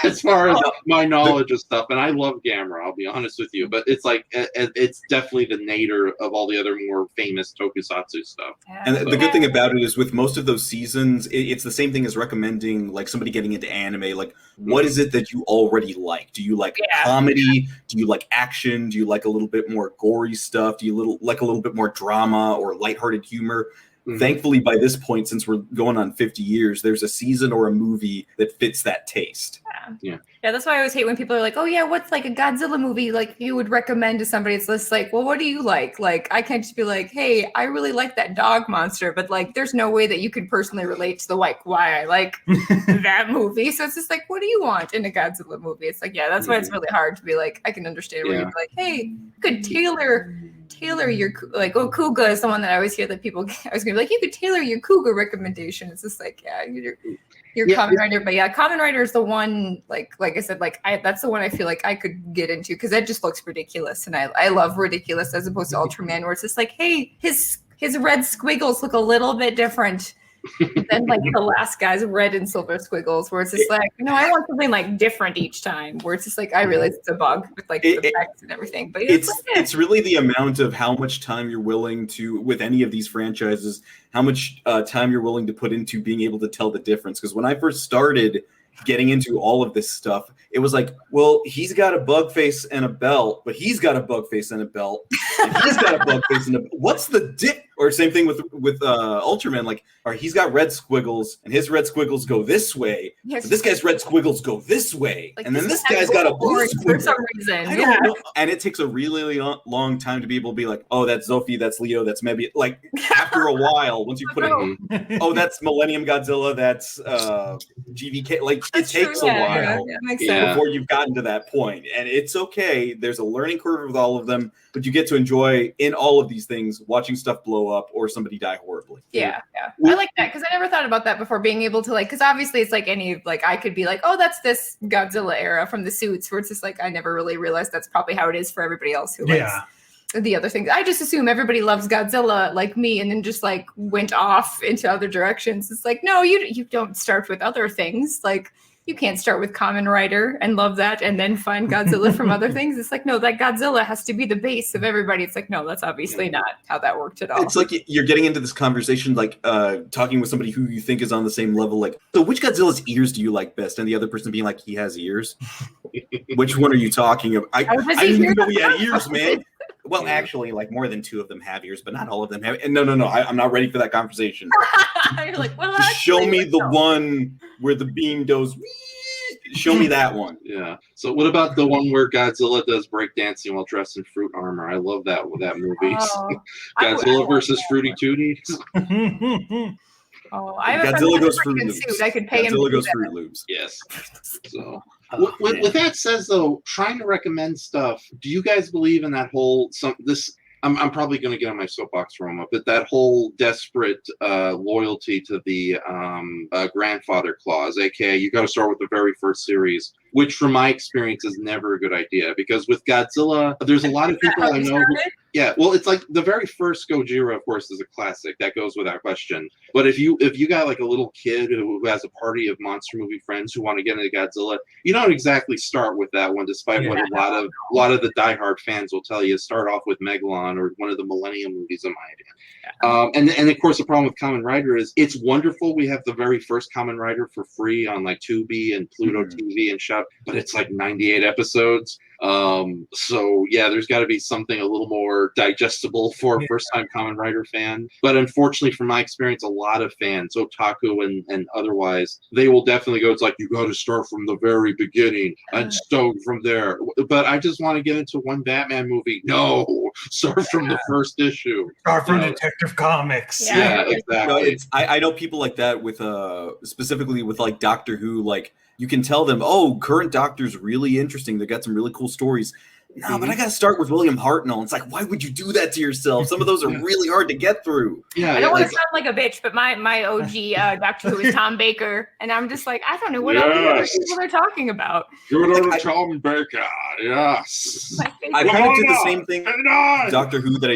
Speaker 3: as far as my knowledge of stuff. And I love Gamera, I'll be honest with you, but it's like it's definitely the nadir of all the other more famous tokusatsu stuff.
Speaker 4: And the good thing about it is, with most of those seasons, it's the same thing as recommending like somebody getting into anime. Like, what is it that you already like? Do you like comedy? Do you like action? Do you like a little bit more gory stuff? Do you like a little bit more drama or lighthearted humor? Thankfully, by this point, since we're going on 50 years, there's a season or a movie that fits that taste.
Speaker 1: Yeah, that's why I always hate when people are like, oh yeah, what's like a Godzilla movie like you would recommend to somebody? It's just like, well, what do you like? Like, I can't just be like, hey, I really like that dog monster, but like there's no way that you could personally relate to the why I like that movie. So it's just like, what do you want in a Godzilla movie? It's like, that's why it's really hard to be like, I can understand where you'd be like, hey, you could tailor your, like, Kuga is the one that I always hear that people, I was gonna be like, you could tailor your Kuga recommendation. It's just like, your Kamen Rider, but Kamen Rider is the one, like I said, that's the one I feel like I could get into, because that just looks ridiculous, and I love ridiculous, as opposed to Ultraman, where it's just like, hey, his red squiggles look a little bit different than like the last guy's red and silver squiggles, where it's just like, I want something like different each time, where it's just like, I realize it's a bug with like the effects and everything, but it's
Speaker 4: really the amount of how much time you're willing to, with any of these franchises, how much time you're willing to put into being able to tell the difference. Because when I first started getting into all of this stuff, it was like, well, he's got a bug face and a belt, but he's got a bug face and a belt, and he's got a bug face and a belt. What's the dip? Or same thing with Ultraman, like, or he's got red squiggles, and his red squiggles go this way, but this guy's red squiggles go this way, like, and then this guy's got a blue squiggle. For some reason. I don't know. And it takes a really long time to be able to be like, oh, that's Zophie, that's Leo, that's maybe, like, after a while, once you put it, oh, that's Millennium Godzilla, that's GVK, like, it takes a while before you've gotten to that point, and it's okay. There's a learning curve with all of them, but you get to enjoy, in all of these things, watching stuff blow up or somebody die horribly.
Speaker 1: Yeah. I like that, because I never thought about that before, being able to, like, because obviously it's like any, like, I could be like, oh, that's this Godzilla era from the suits, where it's just like, I never really realized that's probably how it is for everybody else who likes the other things. I just assume everybody loves Godzilla like me, and then just like went off into other directions. It's like, no, you don't start with other things. Like, you can't start with Kamen Rider and love that and then find Godzilla from other things. It's like, no, that Godzilla has to be the base of everybody. It's like, no, that's obviously not how that worked at all.
Speaker 4: It's like you're getting into this conversation, like talking with somebody who you think is on the same level. Like, so which Godzilla's ears do you like best? And the other person being like, he has ears. Which one are you talking about? I didn't even know he had ears, man. Well, actually, like, more than 2 of them have ears, but not all of them have. And no, I'm not ready for that conversation.
Speaker 1: You're like, well,
Speaker 4: show me the one where the beam goes Show me that one.
Speaker 3: Yeah. So what about the one where Godzilla does breakdancing while dressed in fruit armor? I love that movie.
Speaker 1: Oh,
Speaker 3: Godzilla versus Fruity Tooty.
Speaker 1: Oh, I have a friend
Speaker 4: Godzilla
Speaker 1: who has
Speaker 4: goes
Speaker 1: a pretty
Speaker 4: Fruit
Speaker 1: good
Speaker 4: Loops.
Speaker 1: suit. I could pay him to
Speaker 4: Godzilla
Speaker 1: do
Speaker 4: goes
Speaker 1: that.
Speaker 4: Fruit Loops.
Speaker 3: Yes. So
Speaker 4: Oh,
Speaker 3: with that says though, trying to recommend stuff. Do you guys believe in that whole I'm probably going to get on my soapbox for a moment, but that whole desperate loyalty to the grandfather clause, aka you got to start with the very first series, which from my experience is never a good idea, because with Godzilla, there's a lot of people I know who, yeah, well, it's like the very first Gojira, of course, is a classic. That goes without question. But if you got like a little kid who has a party of monster movie friends who want to get into Godzilla, you don't exactly start with that one, despite what a lot of the diehard fans will tell you. Start off with Megalon or one of the Millennium movies, in my opinion. And of course, the problem with Kamen Rider is it's wonderful. We have the very first Kamen Rider for free on like Tubi and Pluto TV and Shop, but it's like 98 episodes. So yeah, there's got to be something a little more digestible for a first-time Kamen Rider fan. But unfortunately, from my experience, a lot of fans, otaku and otherwise, they will definitely go, it's like, you got to start from the very beginning and start from there. But I just want to get into one Batman movie. No, start from the first issue.
Speaker 2: Start from Detective Comics.
Speaker 3: Yeah, exactly.
Speaker 4: I know people like that with specifically with like Doctor Who. Like you can tell them, oh, current Doctor's really interesting. They got some really cool stories. No, but I got to start with William Hartnell. It's like, why would you do that to yourself? Some of those are really hard to get through.
Speaker 3: Yeah,
Speaker 1: I don't want to sound like a bitch, but my OG Doctor Who is Tom Baker, and I'm just like, I don't know what else people are talking about.
Speaker 3: Good Tom Baker, yes.
Speaker 4: I kind of did the same thing with Doctor Who that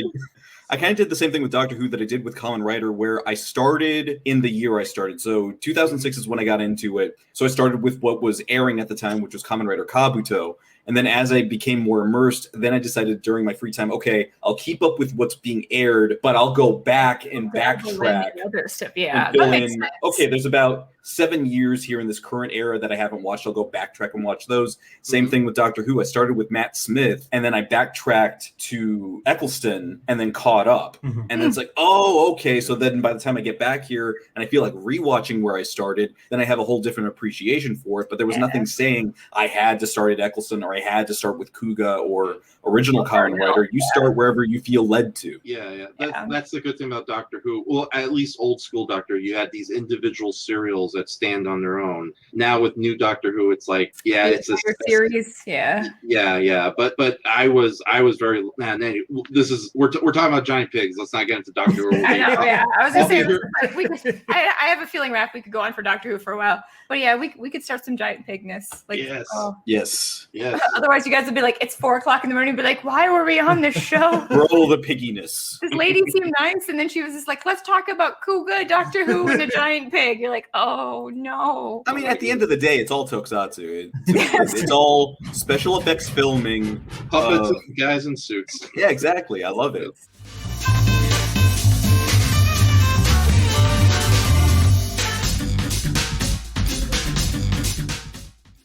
Speaker 4: I kind of did the same thing with Doctor Who that I did with Kamen Rider, where I started in the year I started. So 2006 is when I got into it. So I started with what was airing at the time, which was Kamen Rider Kabuto. And then as I became more immersed, then I decided during my free time, okay, I'll keep up with what's being aired, but I'll go back and backtrack.
Speaker 1: Other stuff, yeah.
Speaker 4: That makes sense. Okay, there's about 7 years here in this current era that I haven't watched. I'll go backtrack and watch those. Same thing with Doctor Who. I started with Matt Smith, and then I backtracked to Eccleston, and then caught up. And then it's like, oh, okay. So then by the time I get back here, and I feel like rewatching where I started, then I have a whole different appreciation for it. But there was nothing saying I had to start at Eccleston or I had to start with Kuga or original Kamen Rider. You start wherever you feel led to.
Speaker 3: Yeah. That's the good thing about Doctor Who. Well, at least old school Doctor, you had these individual serials that stand on their own. Now with new Doctor Who, it's like, it's a
Speaker 1: series. Yeah.
Speaker 3: But I was very we're talking about giant pigs. Let's not get into Doctor Who.
Speaker 1: I know, yeah. I was gonna say I have a feeling, Raph, we could go on for Doctor Who for a while. But yeah, we could start some giant pigness. Like,
Speaker 3: yes.
Speaker 1: Otherwise, you guys would be like, it's 4:00 in the morning. Be like, why were we on this show?
Speaker 4: Roll the pigginess.
Speaker 1: This lady seemed nice, and then she was just like, let's talk about Kuga, Doctor Who, and a giant pig. You're like, oh no.
Speaker 4: I mean, at the end of the day, it's all tokusatsu. It's all special effects filming.
Speaker 3: Puppets and guys in suits.
Speaker 4: Yeah, exactly. I love it.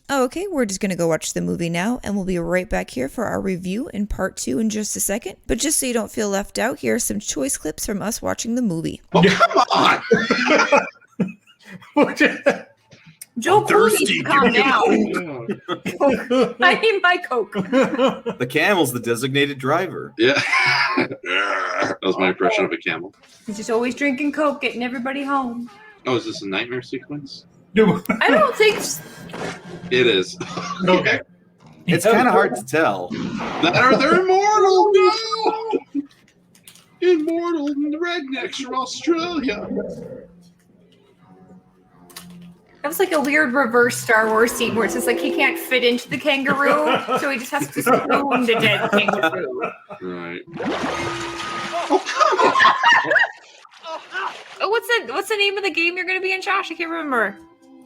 Speaker 5: Okay, we're just going to go watch the movie now, and we'll be right back here for our review in part 2 in just a second. But just so you don't feel left out, here are some choice clips from us watching the movie.
Speaker 3: Oh, come on!
Speaker 1: Joe Thirsty, calm down. I need my Coke.
Speaker 4: The camel's the designated driver.
Speaker 3: Yeah. That was my impression of a camel.
Speaker 1: He's just always drinking Coke, getting everybody home.
Speaker 3: Oh, is this a nightmare sequence?
Speaker 1: I don't think
Speaker 3: it is.
Speaker 2: Okay.
Speaker 4: It's kind of hard to tell.
Speaker 3: They're immortal! No! Immortal rednecks from Australia.
Speaker 1: That was like a weird reverse Star Wars scene where it's just like he can't fit into the kangaroo, so he just has to spoon the dead kangaroo.
Speaker 3: Right. Oh, come on!
Speaker 1: Oh, what's the name of the game you're going to be in, Josh? I can't remember.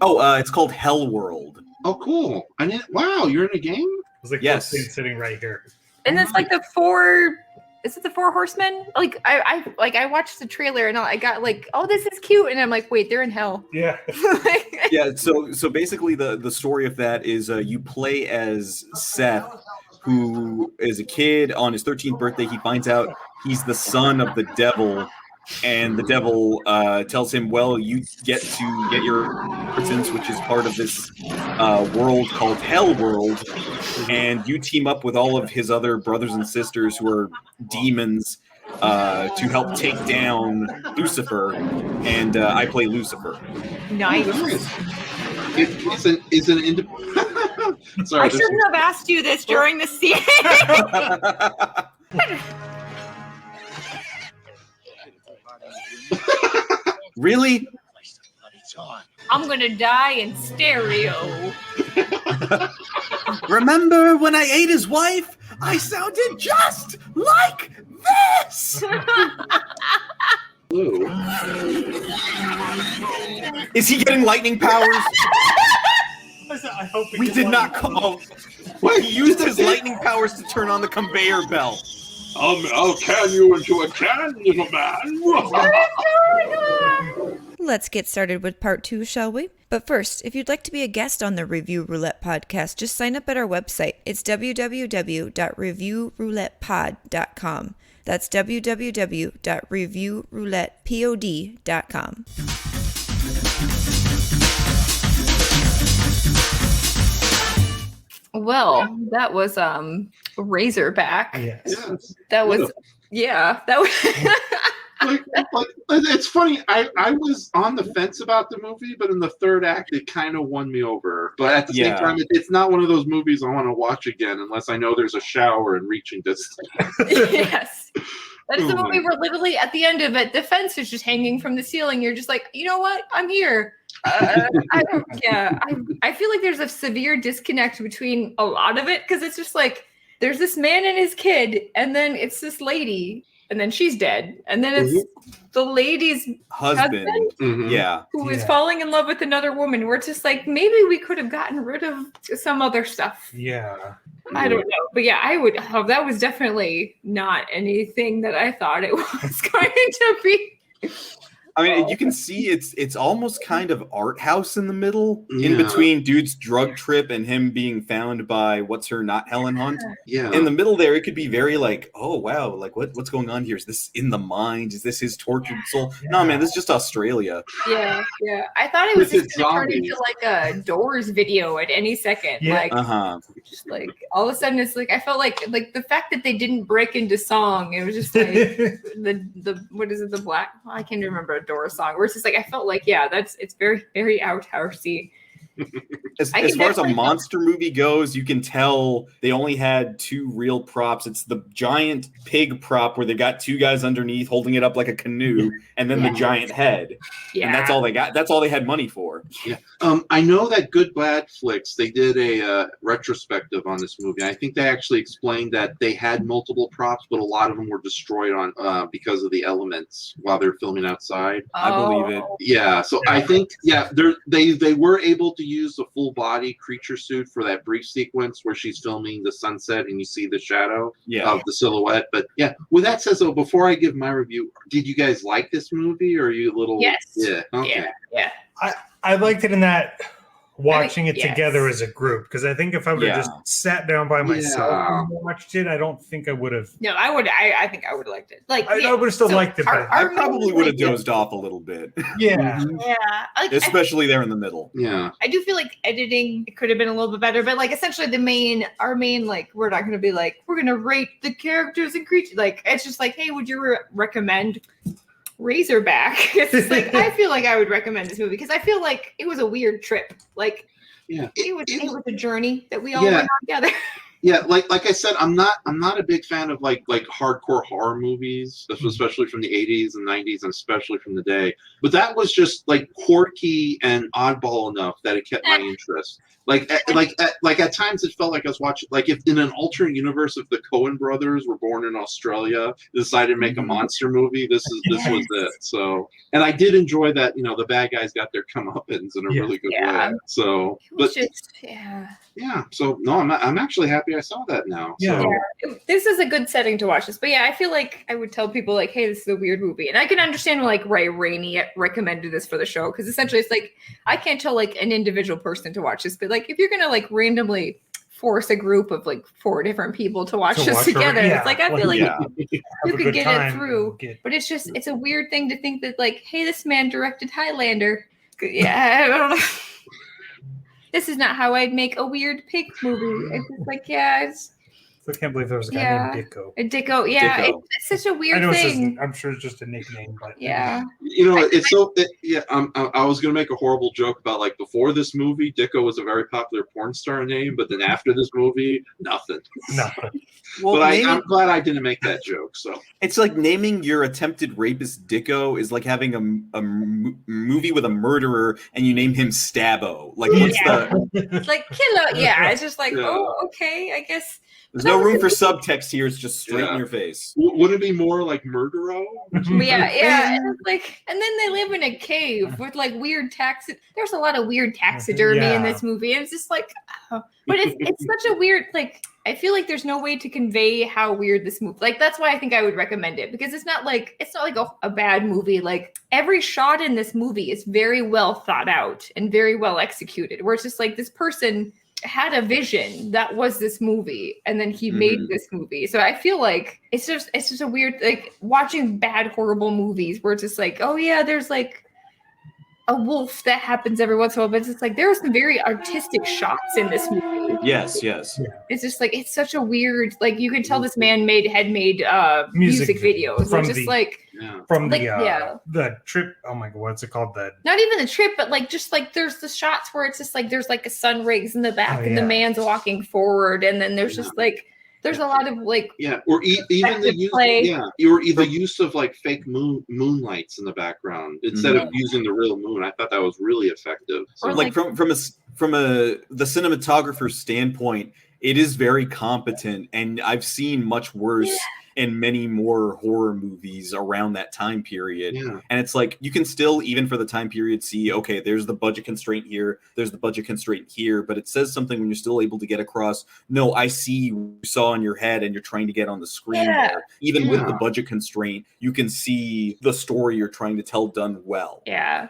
Speaker 4: Oh, it's called Hell World.
Speaker 3: Oh, cool! Wow, you're in a game?
Speaker 2: It's like
Speaker 4: yes,
Speaker 2: sitting right here.
Speaker 1: And it's like the four. Is it the Four Horsemen? Like I watched the trailer and I got like, oh, this is cute, and I'm like, wait, they're in hell.
Speaker 2: Yeah.
Speaker 4: Yeah. So basically, the story of that is you play as Seth, who is a kid on his 13th birthday. He finds out he's the son of the devil. and the devil tells him, well, you get to get your inheritance, which is part of this world called Hell World, and you team up with all of his other brothers and sisters who are demons to help take down Lucifer, and I play Lucifer.
Speaker 1: Nice.
Speaker 3: Is an Sorry,
Speaker 1: I shouldn't have asked you this during the scene.
Speaker 4: Really?
Speaker 1: I'm gonna die in stereo.
Speaker 4: Remember when I ate his wife? I sounded just like this!
Speaker 3: Blue.
Speaker 4: Is he getting lightning powers?
Speaker 2: I hope
Speaker 4: We did not call.
Speaker 3: What?
Speaker 4: He used his lightning powers to turn on the conveyor belt.
Speaker 3: I'll can you into a can, little man.
Speaker 5: Let's get started with part 2, shall we? But first, if you'd like to be a guest on the Review Roulette podcast, just sign up at our website. It's www.reviewroulettepod.com. That's www.reviewroulettepod.com.
Speaker 1: Well, that was Razorback.
Speaker 2: Yes.
Speaker 3: Yes.
Speaker 1: That was that was
Speaker 3: like, it's funny. I was on the fence about the movie, but in the third act, it kind of won me over. But at the same time, it's not one of those movies I want to watch again unless I know there's a shower in reaching distance.
Speaker 1: Yes. That's the movie where literally at the end of it, the fence is just hanging from the ceiling. You're just like, you know what? I'm here. I feel like there's a severe disconnect between a lot of it because it's just like there's this man and his kid, and then it's this lady, and then she's dead, and then it's the lady's husband
Speaker 3: Mm-hmm.
Speaker 1: who is falling in love with another woman. We're just like, maybe we could have gotten rid of some other stuff.
Speaker 2: Yeah.
Speaker 1: I don't know, but yeah, I would. Oh, that was definitely not anything that I thought it was going to be.
Speaker 4: I mean, you can see it's almost kind of art house in the middle, in between dude's drug trip and him being found by not Helen Hunt.
Speaker 3: Yeah.
Speaker 4: In the middle there, it could be very like, oh wow, like what's going on here? Is this in the mind? Is this his tortured soul?
Speaker 2: Yeah.
Speaker 4: No, man, this is just Australia.
Speaker 1: Yeah. I thought it was
Speaker 3: With
Speaker 1: just
Speaker 3: the
Speaker 1: going to turn
Speaker 3: zombies.
Speaker 1: into like a Doors video at any second.
Speaker 2: Yeah.
Speaker 1: Like,
Speaker 4: Just
Speaker 1: like all of a sudden, it's like I felt like the fact that they didn't break into song. It was just like the what is it? The black. I can't remember a Doors song. Where it's just like I felt like it's very very outhousey.
Speaker 4: As far as a monster movie goes, you can tell they only had 2 real props. It's the giant pig prop where they got 2 guys underneath holding it up like a canoe, and then the giant head.
Speaker 1: Yeah,
Speaker 4: And that's all they got. That's all they had money for.
Speaker 3: Yeah. I know that Good Bad Flicks, they did a retrospective on this movie. I think they actually explained that they had multiple props, but a lot of them were destroyed on because of the elements while they're filming outside.
Speaker 4: I believe it.
Speaker 3: Yeah, so I think they were able to use a full body creature suit for that brief sequence where she's filming the sunset and you see the shadow of the silhouette. But yeah, with that said, though, before I give my review, did you guys like this movie, or are you a little?
Speaker 1: Yes.
Speaker 3: Yeah. Okay.
Speaker 1: Yeah.
Speaker 2: I liked it in that watching it
Speaker 1: yes.
Speaker 2: together as a group, because I think if I would have just sat down by myself and watched it, I don't think I would have.
Speaker 1: No, I would. I think I would have liked it. Like
Speaker 2: I would have still liked it. But
Speaker 4: I probably would have dozed off a little bit.
Speaker 2: yeah.
Speaker 1: Yeah.
Speaker 4: Especially there in the middle.
Speaker 3: Yeah.
Speaker 1: I do feel like editing could have been a little bit better, but like essentially our main like we're not going to be like we're going to rate the characters and creatures. Like it's just like, hey, would you recommend Razorback? It's just like I feel like I would recommend this movie because I feel like it was a weird trip. Like it was a journey that we all went on together.
Speaker 3: Yeah, like I said, I'm not a big fan of like hardcore horror movies, especially from the 80s and 90s, and especially from the day. But that was just like quirky and oddball enough that it kept my interest. Like at times it felt like I was watching, like if in an alternate universe, if the Coen brothers were born in Australia, decided to make a monster movie, this was it. So, and I did enjoy that, the bad guys got their comeuppance in a really good way. So, but yeah. So no, I'm actually happy I saw that now.
Speaker 2: Yeah.
Speaker 3: So.
Speaker 1: This is a good setting to watch this. But yeah, I feel like I would tell people like, hey, this is a weird movie. And I can understand like Rainey recommended this for the show, because essentially it's like I can't tell like an individual person to watch this, but like if you're gonna like randomly force a group of like 4 different people to watch
Speaker 2: To
Speaker 1: this
Speaker 2: watch her-
Speaker 1: together.
Speaker 2: yeah,
Speaker 1: It's like I feel like
Speaker 4: yeah.
Speaker 1: you
Speaker 2: Have a
Speaker 1: could
Speaker 2: good
Speaker 1: get
Speaker 2: time
Speaker 1: it through,
Speaker 2: and get-
Speaker 1: but it's a weird thing to think that like, hey, this man directed Highlander. Yeah, I don't know. This is not how I'd make a weird pig movie. It's just like, yeah, it's
Speaker 2: I can't believe there was a guy
Speaker 1: Yeah.
Speaker 2: named Dicko.
Speaker 1: a Dicko. Yeah,
Speaker 4: Dicko.
Speaker 1: it's such a
Speaker 2: I
Speaker 1: weird
Speaker 2: know
Speaker 1: thing.
Speaker 2: I'm sure it's just a nickname, but
Speaker 1: Yeah.
Speaker 3: You know, it's so. I was gonna make a horrible joke about like before this movie, Dicko was a very popular porn star name, but then after this movie, nothing.
Speaker 2: nothing.
Speaker 4: Well,
Speaker 3: But
Speaker 4: naming-
Speaker 3: I'm glad I didn't make that joke. So
Speaker 4: it's like naming your attempted rapist Dicko is like having a movie with a murderer and you name him Stabbo. Like, what's
Speaker 1: Yeah.
Speaker 4: the?
Speaker 1: It's like killer. Yeah, it's just like,
Speaker 3: Yeah.
Speaker 1: oh, okay, I guess.
Speaker 4: There's no room for subtext here. It's just straight in
Speaker 3: Yeah.
Speaker 4: your face.
Speaker 3: would it be more like Murdero?
Speaker 1: But yeah, and it's like, and then they live in a cave with like weird There's a lot of weird taxidermy in this movie, and it's just like, oh. But it's such a weird like. I feel like there's no way to convey how weird this movie. Like that's why I think I would recommend it, because it's not like a bad movie. Like every shot in this movie is very well thought out and very well executed. Where it's just like this person had a vision that was this movie, and then he made this movie. So I feel like it's just a weird, like watching bad horrible movies where it's just like, oh yeah, there's like a wolf that happens every once in a while, but it's just like there are some very artistic shots in this movie.
Speaker 4: Yes.
Speaker 1: It's just like it's such a weird, like you can tell this man had made music videos.
Speaker 2: from
Speaker 1: It's just
Speaker 2: the-
Speaker 1: like
Speaker 2: From
Speaker 1: Like,
Speaker 2: the trip. Oh my god, what's it called? The
Speaker 1: not even the trip, but like just like there's the shots where it's just like there's like a sun rays in the back,
Speaker 2: Oh,
Speaker 1: and the
Speaker 2: yeah.
Speaker 1: man's walking forward, and then there's just like there's a lot of like
Speaker 3: Or even the
Speaker 1: Effective
Speaker 3: use,
Speaker 1: play.
Speaker 3: or the use of like fake moonlights in the background instead of using the real moon. I thought that was really effective. So,
Speaker 1: Or
Speaker 4: Like from the cinematographer's standpoint, it is very competent, and I've seen much worse and many more horror movies around that time period.
Speaker 3: yeah.
Speaker 4: And it's like you can still, even for the time period, see, okay, there's the budget constraint here, there's the budget constraint here, but it says something when you're still able to get across, no, I see what you saw in your head and you're trying to get on the screen there. Even with the budget constraint, you can see the story you're trying to tell done well.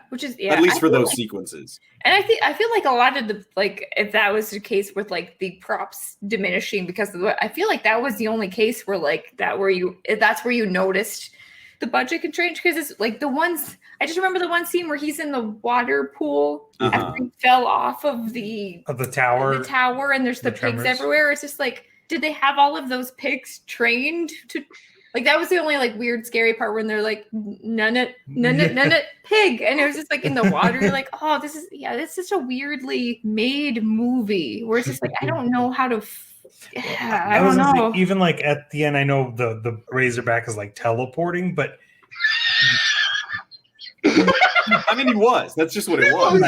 Speaker 1: which is
Speaker 4: At least
Speaker 1: I
Speaker 4: for
Speaker 1: feel
Speaker 4: those
Speaker 1: like-
Speaker 4: sequences.
Speaker 1: And I feel like a lot of the like if that was the case with like the props diminishing because of I feel like that was the only case where like that's where you noticed the budget constraint, because it's like the ones I just remember the one scene where he's in the water pool after he fell off of the
Speaker 2: tower.
Speaker 1: and there's the
Speaker 2: The
Speaker 1: pigs
Speaker 2: tremors.
Speaker 1: everywhere. It's just like, did they have all of those pigs trained to like that was the only like weird scary part when they're like none it pig, and it was just like in the water. You're like, oh, this is such a weirdly made movie where it's just like I don't know how to I don't know.
Speaker 2: Even like at the end, I know the Razorback is like teleporting, but
Speaker 4: I mean, he was. That's just what it was.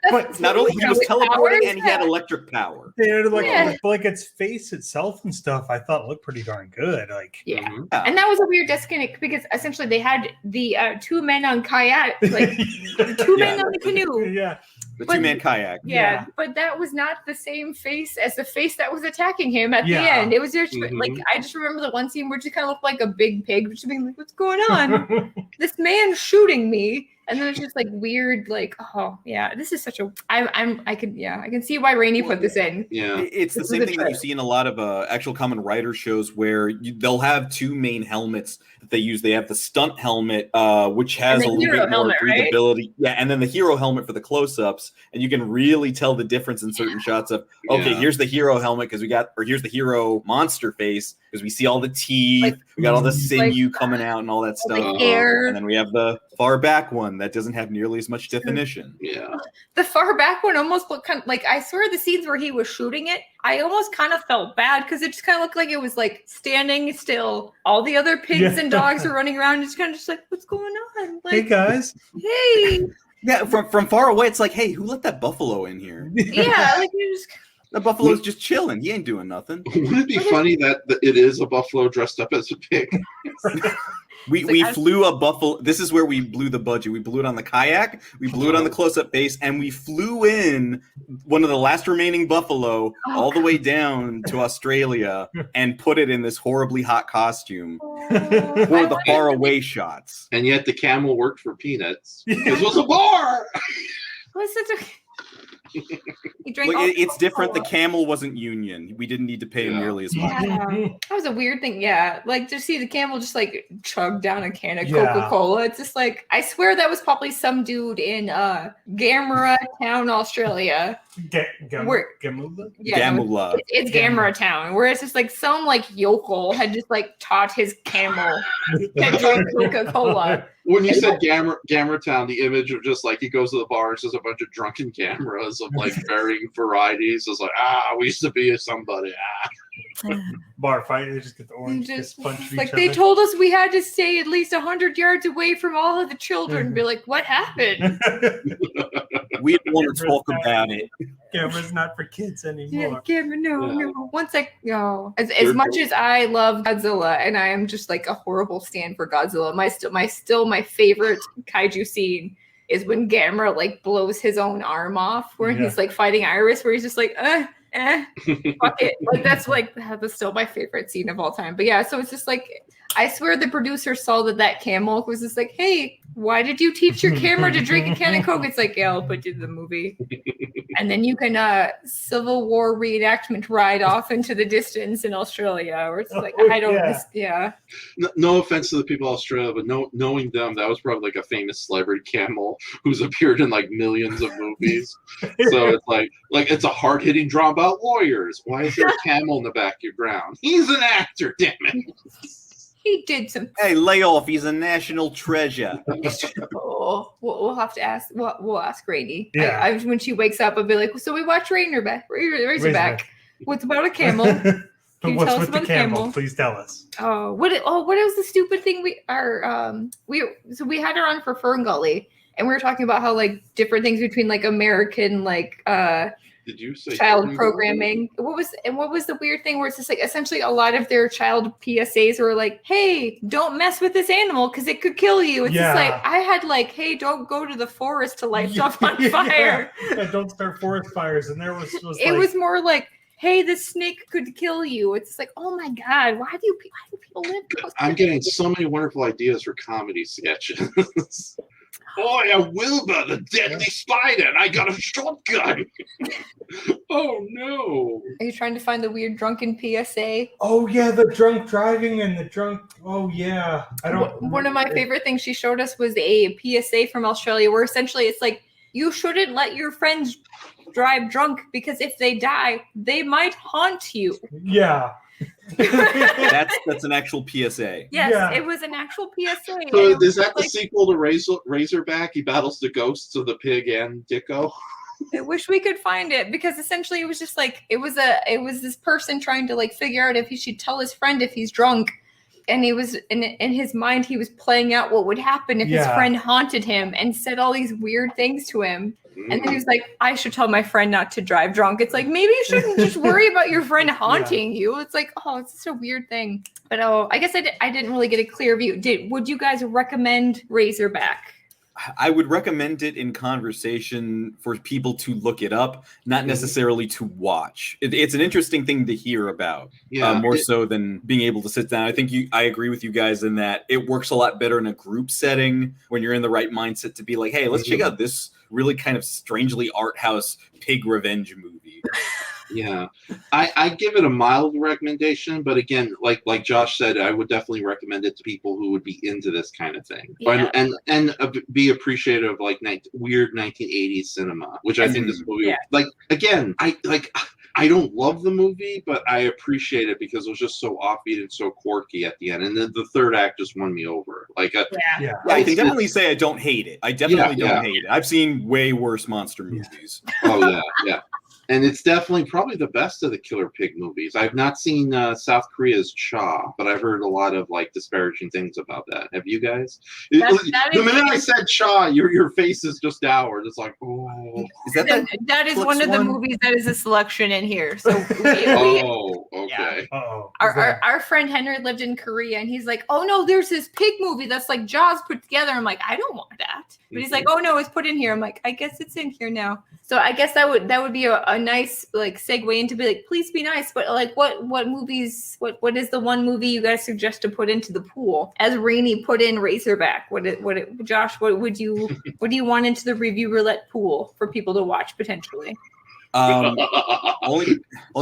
Speaker 2: But
Speaker 4: Not only he was
Speaker 1: With
Speaker 4: teleporting
Speaker 1: powers,
Speaker 4: and he had electric power.
Speaker 2: they're like
Speaker 1: Yeah.
Speaker 2: like its face itself and stuff. I thought looked pretty darn good. Like
Speaker 1: Yeah.
Speaker 3: Mhm.
Speaker 1: And that was a weird disconnect because essentially they had the 2 men on kayak, like the 2 men on the canoe.
Speaker 2: yeah.
Speaker 4: The
Speaker 1: But-
Speaker 4: two-man kayak.
Speaker 1: Yeah, but that was not the same face as the face that was attacking him at the
Speaker 2: Yeah.
Speaker 1: end. It was just
Speaker 3: Mhm.
Speaker 1: like I just remember the one scene where it just kind of looked like a big pig, just being like, "What's going on? This man shooting me!" And then it's just like weird, like, oh yeah, this is such a. I can see why Rainey put this in.
Speaker 3: Yeah.
Speaker 4: It's the
Speaker 1: This
Speaker 4: same
Speaker 1: was a
Speaker 4: thing that you
Speaker 1: trip.
Speaker 4: see in a lot of actual common writer shows where they'll have 2 main helmets that they use. They have the stunt helmet, which has
Speaker 1: And
Speaker 4: a
Speaker 1: the
Speaker 4: little
Speaker 1: hero
Speaker 4: bit more
Speaker 1: helmet, right?
Speaker 4: breathability. Yeah, and then the hero helmet for the close-ups, and you can really tell the difference in certain shots of, okay,
Speaker 3: Yeah.
Speaker 4: here's the hero helmet here's the hero monster face because we see all the teeth,
Speaker 1: Like-
Speaker 4: we got all the
Speaker 1: like-
Speaker 4: sinew coming out and all that
Speaker 1: All
Speaker 4: stuff.
Speaker 1: the hair.
Speaker 4: And then we have the far back one that doesn't have nearly as much definition.
Speaker 3: Yeah.
Speaker 1: The far back one almost looked kind of like I swear the scenes where he was shooting it, I almost kind of felt bad because it just kind of looked like it was like standing still. All the other pigs
Speaker 2: Yeah.
Speaker 1: and dogs are running around, just kind of just like, what's going on?
Speaker 2: Hey
Speaker 1: Like,
Speaker 2: guys.
Speaker 1: hey,
Speaker 4: Yeah, from far away, it's like, hey, who let that buffalo in here?
Speaker 1: yeah, like you just.
Speaker 4: The buffalo's just chilling. He ain't doing nothing.
Speaker 3: Wouldn't it be funny that it is a buffalo dressed up as a pig?
Speaker 4: We
Speaker 1: It's like,
Speaker 4: flew a buffalo. This is where we blew the budget. We blew it on the kayak. We blew it on the close-up base, and we flew in one of the last remaining buffalo all the way down to Australia and put it in this horribly hot costume for the far away shots.
Speaker 3: And yet the camel worked for peanuts. This was a bar.
Speaker 1: Was such a. He drank
Speaker 4: Look,
Speaker 1: all
Speaker 4: it's different. The
Speaker 1: Coca-Cola.
Speaker 4: camel wasn't union. We didn't need to pay him
Speaker 3: Yeah.
Speaker 4: nearly as much.
Speaker 1: Yeah, that was a weird thing. Yeah, like to see the camel just like chug down a can of
Speaker 2: Yeah.
Speaker 1: Coca-Cola. It's just like I swear that was probably some dude in Gamera Town, Australia. Where-
Speaker 2: Gamula?
Speaker 1: Yeah, no,
Speaker 4: Gamula.
Speaker 1: it's Gamera Town, where it's just like some like yokel had just like taught his camel to drink Coca-Cola.
Speaker 3: When you said Gamera Town, the image of just like he goes to the bar and says a bunch of drunken cameras of like varying varieties. It's like, we used to be somebody.
Speaker 2: Bar fight, they just get the orange,
Speaker 1: Just,
Speaker 2: punch
Speaker 1: like
Speaker 2: each
Speaker 1: they
Speaker 2: other.
Speaker 1: told us we had to stay at least 100 yards away from all of the children. Be like, what happened?
Speaker 4: We don't want to talk about it.
Speaker 2: Camera's not for kids
Speaker 1: Yeah,
Speaker 2: anymore.
Speaker 1: Cameron, no,
Speaker 3: Yeah.
Speaker 1: no. Once I, no. As much as I love Godzilla, and I am just like a horrible stand for Godzilla, my favorite kaiju scene is when Gamera like blows his own arm off, where
Speaker 2: Yeah.
Speaker 1: he's like fighting Iris, where he's just like, fuck it. Like that's still my favorite scene of all time. But yeah, so it's just like I swear the producer saw that camel was just like, hey, why did you teach your camera to drink a can of Coke? It's like, yeah, I'll put you in the movie. And then you can Civil War reenactment ride off into the distance in Australia. Where it's like, I don't, yeah.
Speaker 3: No offense to the people of Australia, but knowing them, that was probably like a famous celebrity camel who's appeared in like millions of movies. So it's like it's a hard hitting drama about lawyers. Why is there a camel in the back of your ground? He's an actor, damn it.
Speaker 1: He did some.
Speaker 4: Hey, lay off. He's a national treasure.
Speaker 1: Oh, we'll have to ask. We'll ask Rainey.
Speaker 2: Yeah.
Speaker 1: When she wakes up, I'll be like, so we watch Razorback. What's about a camel? Can you
Speaker 2: What's
Speaker 1: tell us
Speaker 2: with the
Speaker 1: about
Speaker 2: camel? Please tell us.
Speaker 1: Oh, what was the stupid thing we had her on for Fern Gully, and we were talking about how like different things between like American like
Speaker 3: Did you say
Speaker 1: child programming. What was the weird thing where it's just like essentially a lot of their child PSAs were like, hey, don't mess with this animal because it could kill you. It's just like I had like, hey, don't go to the forest to light stuff on fire.
Speaker 2: Yeah, don't start forest fires. And there was
Speaker 1: it was more like, hey, the snake could kill you. It's like, oh my god, why do people live?
Speaker 3: I'm getting so many wonderful ideas for comedy sketches. Oh, yeah, Wilbur, the deadly spider, and I got a shotgun. Oh, no.
Speaker 1: Are you trying to find the weird drunken PSA?
Speaker 2: Oh, yeah, the drunk driving and the drunk... Oh, yeah. I don't...
Speaker 1: One of my favorite things she showed us was a PSA from Australia where essentially it's like, you shouldn't let your friends drive drunk because if they die, they might haunt you.
Speaker 2: Yeah.
Speaker 4: That's an actual PSA.
Speaker 1: Yes,
Speaker 2: Yeah.
Speaker 1: it was an actual PSA.
Speaker 3: So is that the sequel to Razorback? He battles the ghosts of the pig and Dicko?
Speaker 1: I wish we could find it because essentially it was just like it was this person trying to like figure out if he should tell his friend if he's drunk, and he was in his mind he was playing out what would happen if his friend haunted him and said all these weird things to him. And then he was like, I should tell my friend not to drive drunk. It's like, maybe you shouldn't just worry about your friend haunting you. It's like, oh, it's just a weird thing. But I guess I didn't really get a clear view. Would you guys recommend Razorback?
Speaker 4: I would recommend it in conversation for people to look it up, not necessarily to watch. It's an interesting thing to hear about, more so than being able to sit down. I think I agree with you guys in that it works a lot better in a group setting when you're in the right mindset to be like, hey, let's check out this really kind of strangely art house pig revenge movie.
Speaker 3: Yeah, I give it a mild recommendation, but again, like Josh said, I would definitely recommend it to people who would be into this kind of thing, and be appreciative of like weird 1980s cinema, which I think this movie. Like again, I don't love the movie, but I appreciate it because it was just so offbeat and so quirky at the end, and then the third act just won me over. I
Speaker 4: can definitely say I don't hate it. I definitely don't hate it. I've seen way worse monster movies.
Speaker 3: Oh yeah. And it's definitely probably the best of the Killer Pig movies. I've not seen South Korea's Cha, but I've heard a lot of like disparaging things about that. Have you guys? The minute I said Cha, your face is just downward. It's like, oh.
Speaker 4: Is that
Speaker 1: is one of the movies that is a selection in here. So
Speaker 3: okay.
Speaker 1: Our friend Henry lived in Korea, and he's like, oh no, there's this pig movie that's like Jaws put together. I'm like, I don't want that. But he's like, oh no, it's put in here. I'm like, I guess it's in here now. So I guess that would be a nice like segue into be like, please be nice. But like, what movies? What is the one movie you guys suggest to put into the pool? As Rainey put in Razorback. Josh? What do you want into the review roulette pool for people to watch potentially?
Speaker 4: Only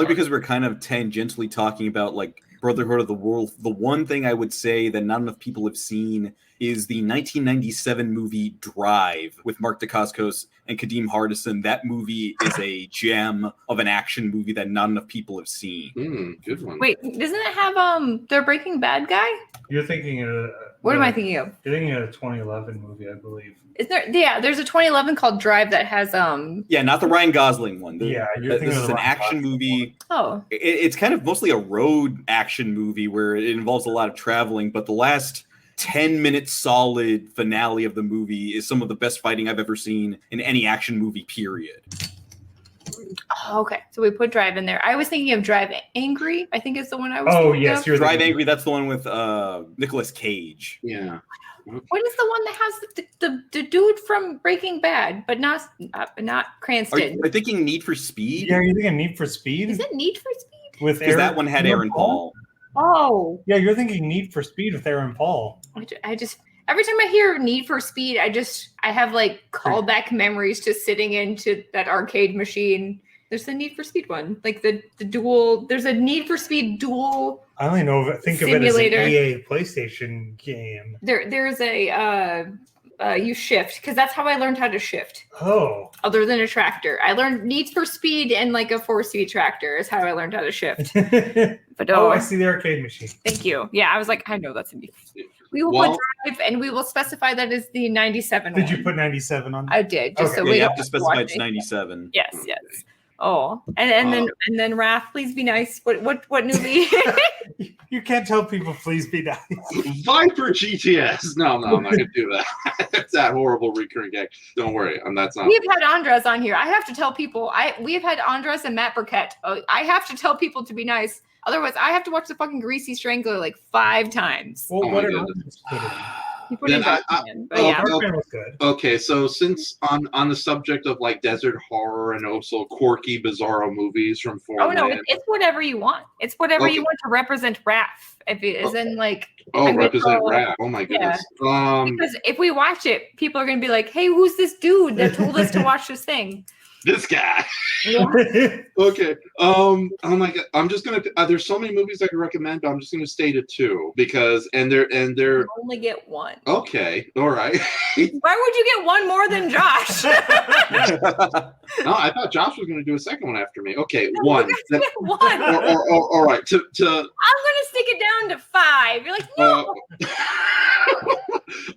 Speaker 4: because we're kind of tangentially talking about like Brotherhood of the Wolf. The one thing I would say that not enough people have seen is the 1997 movie Drive with Mark Dacascos and Kadeem Hardison. That movie is a gem of an action movie that not enough people have seen.
Speaker 3: Good one.
Speaker 1: Wait, doesn't it have their Breaking Bad guy?
Speaker 2: You're thinking of
Speaker 1: What am I thinking of?
Speaker 2: You're thinking of a 2011 movie, I believe.
Speaker 1: Is there? Yeah, there's a 2011 called Drive that has
Speaker 4: Yeah, not the Ryan Gosling one.
Speaker 2: You're thinking
Speaker 4: this
Speaker 2: of
Speaker 4: is
Speaker 2: the
Speaker 4: an
Speaker 2: Ryan
Speaker 4: action
Speaker 2: Gosling
Speaker 4: movie.
Speaker 1: Oh,
Speaker 4: It's kind of mostly a road action movie where it involves a lot of traveling, but the last 10-minute solid finale of the movie is some of the best fighting I've ever seen in any action movie, period.
Speaker 1: Oh, okay. So we put Drive in there. I was thinking of Drive Angry. I think it's the one I was
Speaker 2: Oh,
Speaker 1: thinking
Speaker 2: yes.
Speaker 1: of.
Speaker 2: You're
Speaker 4: Drive
Speaker 2: thinking-
Speaker 4: Angry, that's the one with Nicolas Cage.
Speaker 3: Yeah.
Speaker 1: What is the one that has the dude from Breaking Bad, but not
Speaker 4: Are
Speaker 1: Cranston?
Speaker 4: you thinking Need for Speed?
Speaker 2: Yeah, you're thinking Need for Speed?
Speaker 1: Is it Need for Speed?
Speaker 2: With
Speaker 4: Because that one had Aaron Paul.
Speaker 1: Oh,
Speaker 2: Yeah, you're thinking Need for Speed with Aaron Paul.
Speaker 1: I just every time I hear Need for Speed, I have like callback memories to sitting into that arcade machine. There's the Need for Speed one, like the dual. There's a Need for Speed dual.
Speaker 2: I only think of
Speaker 1: Simulator.
Speaker 2: it as an EA PlayStation game.
Speaker 1: There's a you shift because that's how I learned how to shift.
Speaker 2: Oh.
Speaker 1: Other than a tractor, I learned Need for Speed and like a 4-speed tractor is how I learned how to shift. But
Speaker 2: Oh, I see the arcade machine.
Speaker 1: Thank you. Yeah, I was like, I know that's a Need for Speed. We will
Speaker 3: Well-
Speaker 1: put Drive and we will specify that is the 97
Speaker 2: Did
Speaker 1: one.
Speaker 2: you put 97 on?
Speaker 1: I did, just
Speaker 2: Okay.
Speaker 1: so
Speaker 4: Yeah,
Speaker 1: we
Speaker 4: you
Speaker 1: don't
Speaker 4: have to
Speaker 1: watch
Speaker 4: specify it's
Speaker 1: it.
Speaker 4: 97.
Speaker 1: Yes, yes. Oh, and then Raph, please be nice. What movie?
Speaker 2: You can't tell people, please be nice.
Speaker 3: Viper GTS. No, I'm not gonna do that. It's that horrible recurring gag. Don't worry, that's not.
Speaker 1: We've had Andres on here. I have to tell people. We've had Andres and Matt Burkett. I have to tell people to be nice. Otherwise, I have to watch the fucking Greasy Strangler like 5 times.
Speaker 2: Well,
Speaker 3: Oh
Speaker 2: what
Speaker 3: my
Speaker 2: are
Speaker 3: goodness.
Speaker 1: You put in
Speaker 3: Then
Speaker 1: Darkman, but
Speaker 3: oh,
Speaker 1: yeah.
Speaker 2: Darkman was good.
Speaker 3: Okay, so since on the subject of like desert horror and also quirky, bizarro movies from
Speaker 1: Oh
Speaker 3: foreign
Speaker 1: no,
Speaker 3: land.
Speaker 1: it's whatever you want. It's whatever you
Speaker 3: Okay.
Speaker 1: want to represent Raph. If it is in like,
Speaker 3: Oh,
Speaker 1: I'm gonna
Speaker 3: represent
Speaker 1: go-
Speaker 3: rap. Oh my goodness.
Speaker 1: because if we watch it, people are gonna be like, "Hey, who's this dude that told us to watch this thing?"
Speaker 3: This guy. Okay. Oh my god. I'm just gonna. There's so many movies I could recommend, but I'm just gonna stay to 2 because they're
Speaker 1: You only get one.
Speaker 3: okay. All right.
Speaker 1: Why would you get one more than Josh?
Speaker 3: No, I thought Josh was gonna do a second one after me. Okay,
Speaker 1: No,
Speaker 3: one.
Speaker 1: you guys get one.
Speaker 3: All right. To
Speaker 1: I'm gonna stick it down to 5. You're like, no.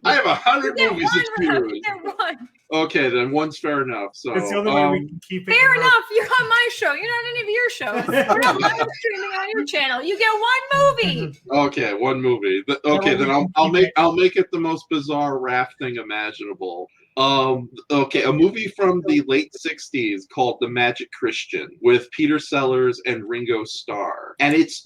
Speaker 3: I have 100
Speaker 1: You get
Speaker 3: movies to
Speaker 1: one, Raph,
Speaker 3: choose.
Speaker 1: you get one.
Speaker 3: Okay, then one's fair enough. So
Speaker 2: It's the only way we can keep it.
Speaker 1: Fair
Speaker 2: in
Speaker 1: enough. You're on my show. You're not any of your shows. We're not live streaming on your channel. You get one movie.
Speaker 3: okay, one movie. Okay, then I'll make it the most bizarre raft thing imaginable. Okay, a movie from the late 60s called The Magic Christian with Peter Sellers and Ringo Starr. And it's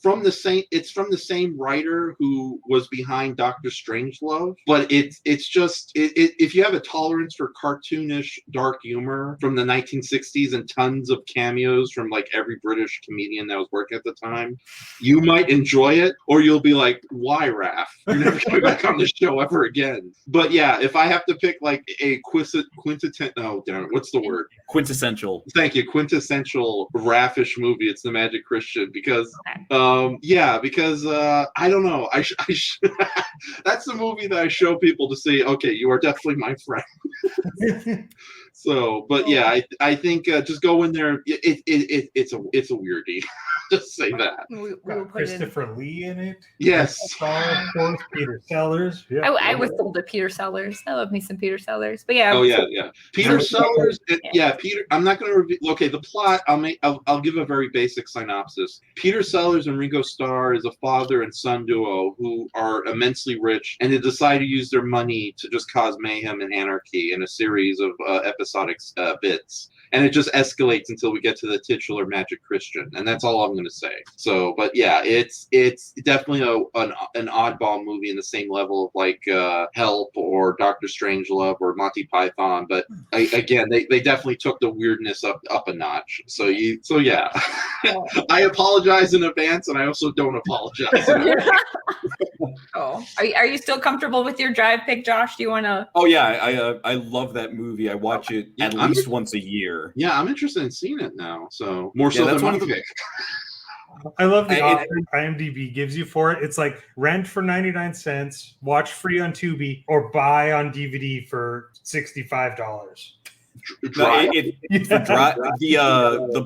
Speaker 3: from the same writer who was behind Doctor Strangelove, but it's just if you have a tolerance for cartoonish dark humor from the 1960s and tons of cameos from like every British comedian that was working at the time, you might enjoy it, or you'll be like, why, Raph? You're never coming back on the show ever again. But yeah, if I have to pick like a quintessential
Speaker 4: Quintessential.
Speaker 3: quintessential Raffish movie, it's The Magic Christian because I don't know, that's the movie that I show people to see, okay, you are definitely my friend. So but yeah, I think just go in there. It's a weirdie. Just say that.
Speaker 1: We will
Speaker 2: Got
Speaker 1: put it in.
Speaker 2: Christopher Lee in it.
Speaker 3: Yes.
Speaker 2: Starr, of course, Peter Sellers. Yeah.
Speaker 1: I was sold to Peter Sellers. I love me some Peter Sellers. But yeah.
Speaker 3: Oh yeah. Peter Sellers. Peter. I'm not going to reveal. Okay, the plot. I'll give a very basic synopsis. Peter Sellers and Ringo Starr is a father and son duo who are immensely rich, and they decide to use their money to just cause mayhem and anarchy in a series of episodic bits. And it just escalates until we get to the titular Magic Christian, and that's all I'm going to say. So, but yeah, it's definitely an oddball movie in the same level of like Help or Doctor Strangelove or Monty Python. But again, they definitely took the weirdness up a notch. So yeah, I apologize in advance, and I also don't apologize.
Speaker 1: Oh, are you still comfortable with your drive pick, Josh? Do you want to?
Speaker 4: Oh yeah, I love that movie. I watch it at least once a year.
Speaker 3: Yeah, I'm interested in seeing it now. So more so than my pick.
Speaker 2: I love the offer IMDb gives you for it. It's like rent for 99 cents, watch free on Tubi, or buy on DVD for $65.
Speaker 4: The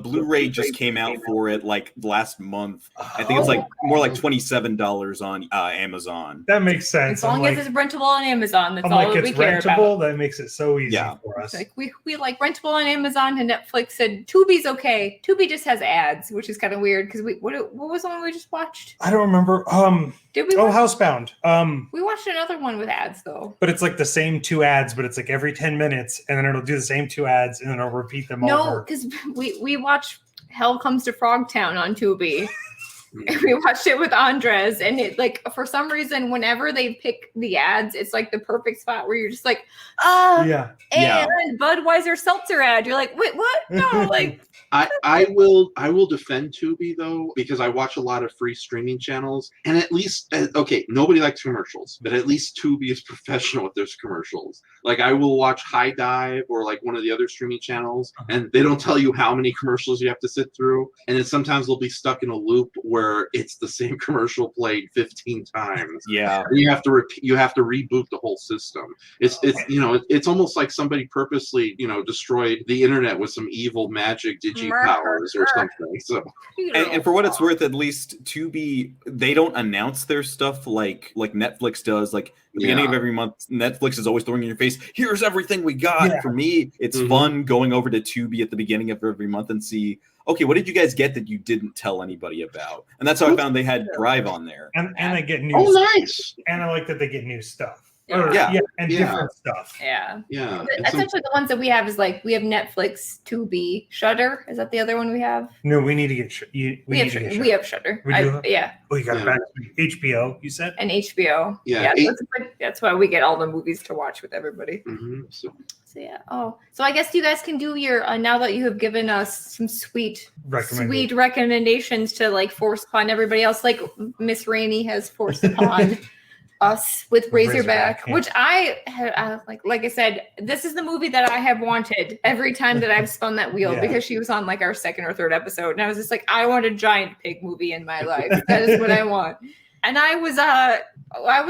Speaker 4: Blu-ray just came out for it like last month. I think it's like more like $27 on Amazon.
Speaker 2: That makes sense.
Speaker 1: As long as it's rentable on Amazon, that's all we care about.
Speaker 2: That makes it so easy for us.
Speaker 1: Like we like rentable on Amazon, and Netflix said Tubi's okay. Tubi just has ads, which is kind of weird because what was the one we just watched?
Speaker 2: I don't remember.
Speaker 1: Did we?
Speaker 2: Housebound.
Speaker 1: We watched another one with ads though.
Speaker 2: But it's like the same 2 ads, but it's like every 10 minutes, and then it'll do the same 2 ads, and then it'll repeat them over.
Speaker 1: No, because we watched Hell Comes to Frogtown on Tubi. We watched it with Andres, and it like for some reason, whenever they pick the ads, it's like the perfect spot where you're just like, and Budweiser seltzer ad. You're like, wait, what? No, like.
Speaker 3: I will defend Tubi though, because I watch a lot of free streaming channels, and at least nobody likes commercials, but at least Tubi is professional with their commercials. Like I will watch High Dive or like one of the other streaming channels, and they don't tell you how many commercials you have to sit through, and then sometimes they'll be stuck in a loop where it's the same commercial played 15 times.
Speaker 4: Yeah,
Speaker 3: and you have to reboot the whole system. It's almost like somebody purposely destroyed the internet with some evil magic powers or something. So,
Speaker 4: and for what it's worth, at least Tubi, they don't announce their stuff like Netflix does. Like the beginning of every month, Netflix is always throwing in your face, here's everything we got. For me, it's fun going over to Tubi at the beginning of every month and see, okay, what did you guys get that you didn't tell anybody about? And that's how I found they had Drive on there.
Speaker 2: And they get new
Speaker 3: stuff. Nice.
Speaker 2: And I like that they get new stuff.
Speaker 1: Different
Speaker 2: stuff.
Speaker 1: Yeah. Essentially, the ones that we have is like we have Netflix, Tubi, Shudder. Is that the other one we have?
Speaker 2: No, we need to get.
Speaker 1: We have Shudder.
Speaker 2: We do.
Speaker 1: Yeah.
Speaker 2: Oh, you got it back to me. HBO. You said.
Speaker 1: And HBO.
Speaker 3: Yeah.
Speaker 1: That's why we get all the movies to watch with everybody.
Speaker 3: Mm-hmm. So
Speaker 1: yeah. Oh, so I guess you guys can do your now that you have given us some sweet recommendations to like force upon everybody else, like Miss Rainey has forced upon. Us with Razorback, which I like I said, this is the movie that I have wanted every time that I've spun that wheel because she was on like our second or third episode, and I was just like, I want a giant pig movie in my life. That is what I want. And I was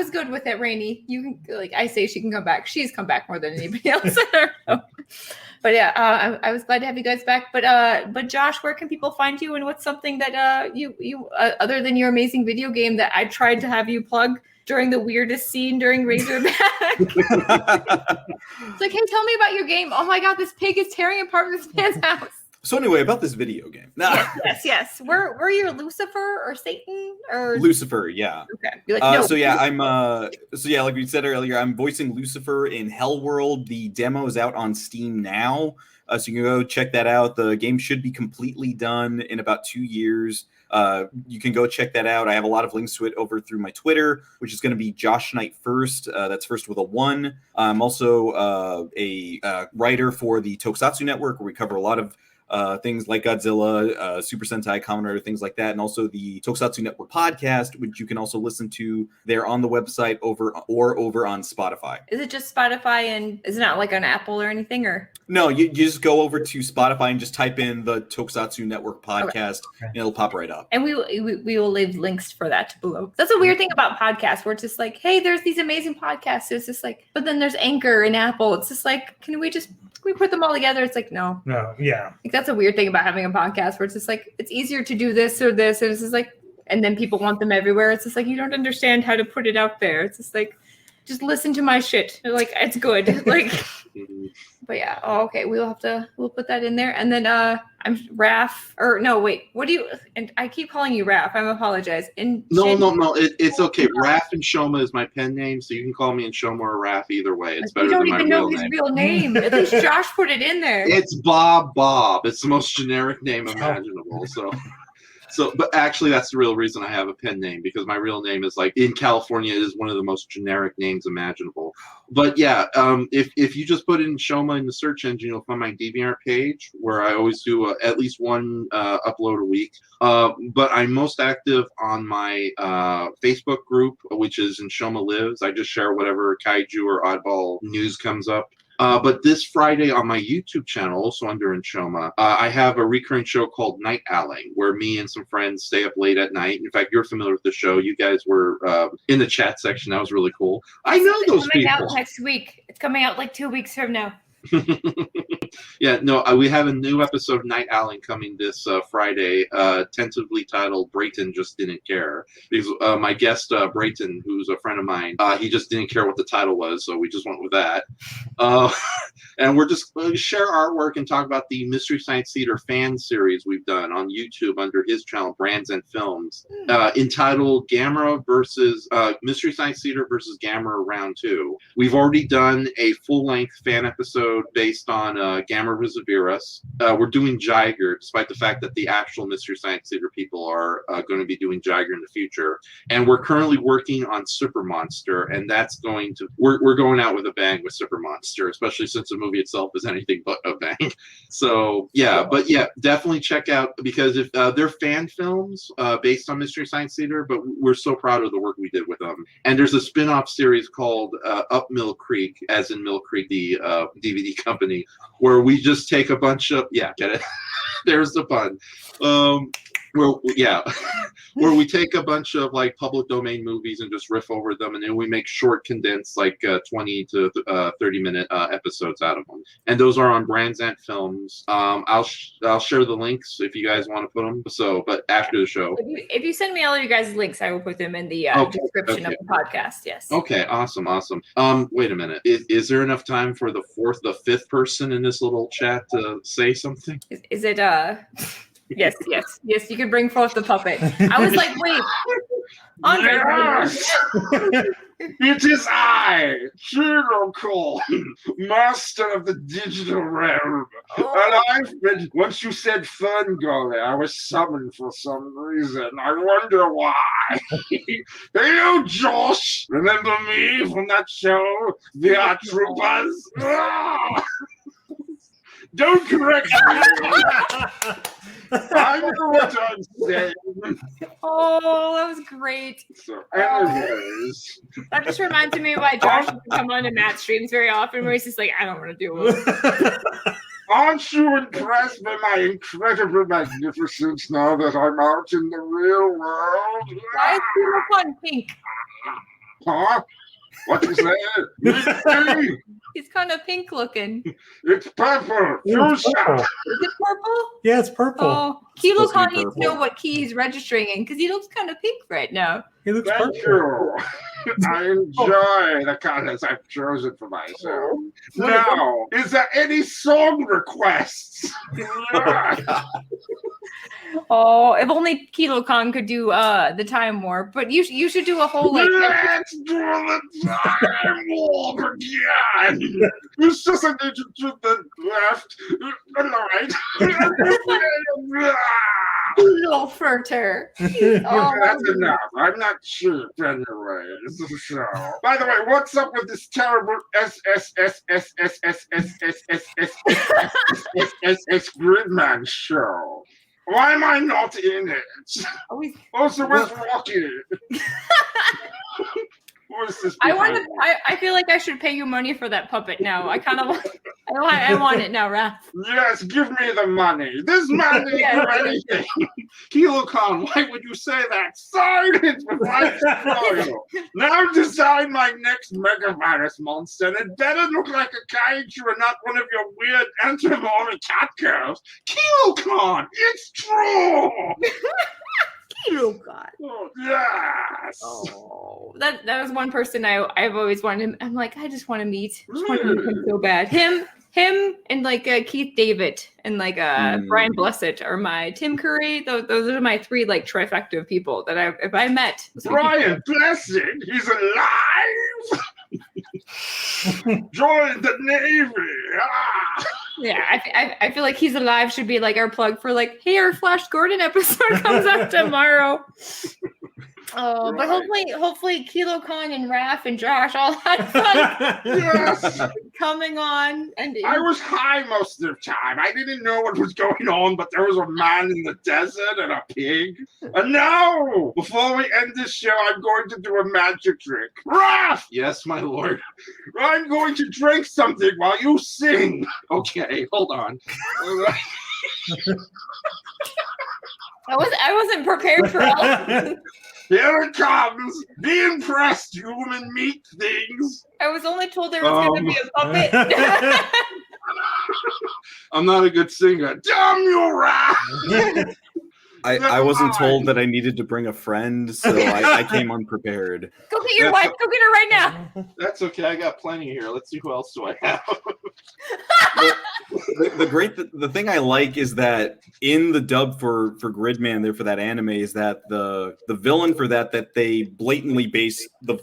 Speaker 1: good with it, Rainey. You can like I say she can come back. She's come back more than anybody else. I don't know. But yeah, I was glad to have you guys back. But Josh, where can people find you, and what's something that you other than your amazing video game that I tried to have you plug during the weirdest scene during Razorback? It's like, hey, tell me about your game. Oh my god, this pig is tearing apart this man's house.
Speaker 4: So anyway, about this video game.
Speaker 1: Yes. Were you Lucifer or Satan or
Speaker 4: Lucifer? Yeah.
Speaker 1: Okay. You're like, no.
Speaker 4: Like we said earlier, I'm voicing Lucifer in Hellworld. The demo is out on Steam now, so you can go check that out. The game should be completely done in about 2 years. You can go check that out. I have a lot of links to it over through my Twitter, which is going to be Josh Knight First. That's first with a 1. I'm also a writer for the Tokusatsu Network, where we cover a lot of things like Godzilla, Super Sentai, Kamen Rider, things like that, and also the Tokusatsu Network podcast, which you can also listen to there on the website over on Spotify.
Speaker 1: Is it just Spotify, and is it not like on Apple or anything, or?
Speaker 4: No, you just go over to Spotify and just type in the Tokusatsu Network podcast, and it'll pop right up.
Speaker 1: And we will leave links for that below. That's a weird thing about podcasts, where it's just like, hey, there's these amazing podcasts. So it's just like, but then there's Anchor and Apple. It's just like, can we put them all together? It's like, no.
Speaker 2: Yeah.
Speaker 1: Like, that's a weird thing about having a podcast, where it's just like, it's easier to do this or this. And it's just like, and then people want them everywhere. It's just like, you don't understand how to put it out there. It's just like, just listen to my shit. Like, it's good. Like,
Speaker 3: Mhm.
Speaker 1: but yeah. Oh, okay. We'll put that in there. And then I'm Raph, or no, wait. What do you? And I keep calling you Raph. I apologize. And
Speaker 3: No. It's okay. Raph Enshohma is my pen name, so you can call me Enshohma or Raph either way. It's better
Speaker 1: you don't
Speaker 3: than my
Speaker 1: even know
Speaker 3: real
Speaker 1: his
Speaker 3: name.
Speaker 1: real name. At least Josh put it in there.
Speaker 3: It's Bob. It's the most generic name imaginable. So, but actually, that's the real reason I have a pen name, because my real name is, like, in California, it is one of the most generic names imaginable. But yeah, if you just put in Shoma in the search engine, you'll find my DeviantArt page, where I always do at least one upload a week. But I'm most active on my Facebook group, which is Enshohma Lives. I just share whatever kaiju or oddball news comes up. But this Friday on my YouTube channel, also under Enshohma, I have a recurring show called Night Owling, where me and some friends stay up late at night. In fact, you're familiar with the show. You guys were in the chat section. That was really cool. I know those
Speaker 1: people. It's coming
Speaker 3: people.
Speaker 1: out next week. It's coming out like 2 weeks from now.
Speaker 3: Yeah, no, we have a new episode of Night Owling coming this Friday, tentatively titled Brayton Just Didn't Care. Because my guest, Brayton, who's a friend of mine, he just didn't care what the title was, so we just went with that. And we're just going to share artwork and talk about the Mystery Science Theater fan series we've done on YouTube under his channel, Brands and Films, entitled Gamera versus Mystery Science Theater versus Gamera Round 2. We've already done a full-length fan episode based on Gamera vs. Virus. We're doing Jiger, despite the fact that the actual Mystery Science Theater people are going to be doing Jiger in the future. And we're currently working on Super Monster, and that's going to we're going out with a bang with Super Monster, especially since the movie itself is anything but a bang. So yeah, but yeah, definitely check out, because if they're fan films based on Mystery Science Theater, but we're so proud of the work we did with them. And there's a spin-off series called Up Mill Creek, as in Mill Creek, the DVD company, where we just take a bunch of get it. There's the pun. Where we take a bunch of, like, public domain movies and just riff over them, and then we make short, condensed, like 20 to 30 minute episodes out of them. And those are on Brands and Films. I'll share the links if you guys want to put them. So, but after the show,
Speaker 1: If you send me all of you guys' links, I will put them in the description of the podcast. Yes.
Speaker 3: Okay, awesome. Wait a minute. Is there enough time for the fifth person in this little chat to say something?
Speaker 1: Is it Yes, you can bring forth the puppet. I was like, wait, Andre.
Speaker 3: Yes! It is I, Chirocol, master of the digital realm. And I've been, once you said Fern Gully, I was summoned for some reason. I wonder why. Hey, Josh, remember me from that show, The Art Troopers? Don't correct me. I know what I'm saying.
Speaker 1: Oh, that was great.
Speaker 3: So, anyways.
Speaker 1: That just reminds me why Josh doesn't come on to Matt's streams very often, where he's just like, I don't want to do it.
Speaker 3: Aren't you impressed by my incredible magnificence now that I'm out in the real world?
Speaker 1: Why is he on pink?
Speaker 3: Huh? What is that?
Speaker 1: He's kind of pink looking.
Speaker 3: It's purple.
Speaker 2: It's purple.
Speaker 1: Is it purple?
Speaker 2: Yeah, it's purple.
Speaker 1: Oh, Kilo
Speaker 4: Supposed to be
Speaker 1: Khan needs to know what key he's registering in, because he looks kind of pink right now.
Speaker 2: He looks
Speaker 3: Thank
Speaker 2: purple.
Speaker 3: you. I enjoy the colors I've chosen for myself. Now, is there any song requests?
Speaker 1: Oh, if only Kilo Khan could do the time warp, but you should do a whole like.
Speaker 3: Let's do the time warp again. It's just an agent to the left, the right.
Speaker 1: Little furter. Oh,
Speaker 3: That's enough. I'm not cheap anyway. So, by the way, what's up with this terrible Gridman show? Why am I not in it? Also, where's Rocky? Who is this?
Speaker 1: I feel like I should pay you money for that puppet now. I kind of want. I want it now, Raph.
Speaker 3: Yes, give me the money. This man didn't do anything. Kilo Khan, why would you say that? Silence before I destroy you. Now design my next megavirus monster, and it better look like a kaiju and not one of your weird anthropomorphic cat girls. Kilo Khan, it's true.
Speaker 1: Kilokon.
Speaker 3: Oh, yes.
Speaker 1: Oh, that was one person I've always wanted. I'm like, I just want to meet. Just want to meet him so bad. Him, and like Keith David and like Brian Blessed are my Tim Curry. Those are my three like trifecta of people that if I met.
Speaker 3: Brian Blessed, he's alive. Join the Navy. Ah.
Speaker 1: Yeah, I feel like he's alive should be like our plug for like, hey, our Flash Gordon episode comes out tomorrow. Oh, but hopefully Kilokon and Raph and Josh all had fun.
Speaker 3: Yes.
Speaker 1: Coming on, and
Speaker 3: I was high most of the time. I didn't know what was going on, but there was a man in the desert and a pig. And now, before we end this show, I'm going to do a magic trick. Raph! Yes, my lord. I'm going to drink something while you sing. Okay, hold on.
Speaker 1: I wasn't prepared for all.
Speaker 3: Here it comes. Be impressed, human meat things.
Speaker 1: I was only told there was going to be a puppet.
Speaker 3: I'm not a good singer. Damn you, Raph!
Speaker 4: I wasn't told that I needed to bring a friend, so I came unprepared.
Speaker 1: Go get your wife. Go get her right now.
Speaker 3: That's okay. I got plenty here. Let's see who else do I have.
Speaker 4: The thing I like is that in the dub for Gridman there for that anime is that the villain for that they blatantly base the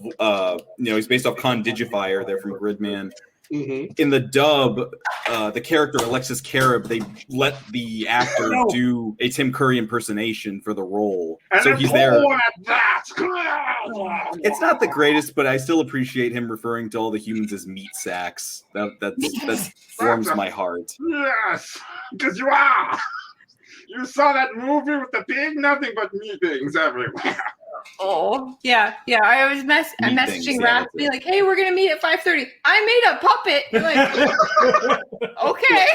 Speaker 4: he's based off Condigifier there from Gridman.
Speaker 3: Mm-hmm.
Speaker 4: In the dub, the character Alexis Carib, they let the actor do a Tim Curry impersonation for the role,
Speaker 3: and
Speaker 4: so he's there.
Speaker 3: That.
Speaker 4: It's not the greatest, but I still appreciate him referring to all the humans as meat sacks. That warms my heart.
Speaker 3: Yes, because you are. You saw that movie with the pig? Nothing but meat things everywhere.
Speaker 1: Oh, yeah. I was messaging Raph, be like, hey, we're going to meet at 5:30. I made a puppet. You're like, okay.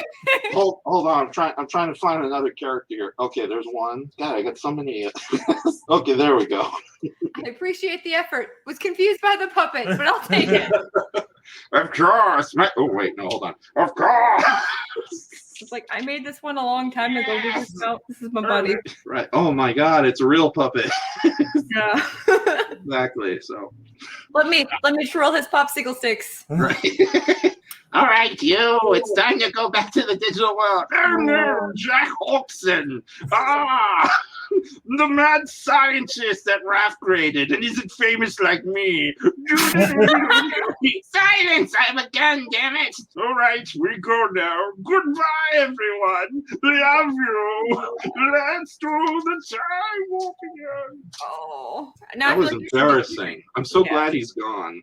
Speaker 3: Hold on. I'm trying to find another character here. Okay, there's one. God, I got so many. Okay, there we go.
Speaker 1: I appreciate the effort. Was confused by the puppet, but I'll take it.
Speaker 3: Of course. Oh, wait. No, hold on. Of course.
Speaker 1: It's like, I made this one a long time ago. This is my buddy.
Speaker 3: Right. Oh, my God. It's a real puppet.
Speaker 1: Yeah.
Speaker 3: Exactly. So
Speaker 1: let me twirl his popsicle sticks.
Speaker 3: Right. All right, you. It's time to go back to the digital world. Oh no, Jack Hawkson. The mad scientist that Raph created, and isn't famous like me. Silence! I have a gun, damn it! All right, we go now. Goodbye, everyone. Love you. Let's do the time warp again.
Speaker 1: Oh, now
Speaker 3: that was embarrassing. I'm so glad he's gone.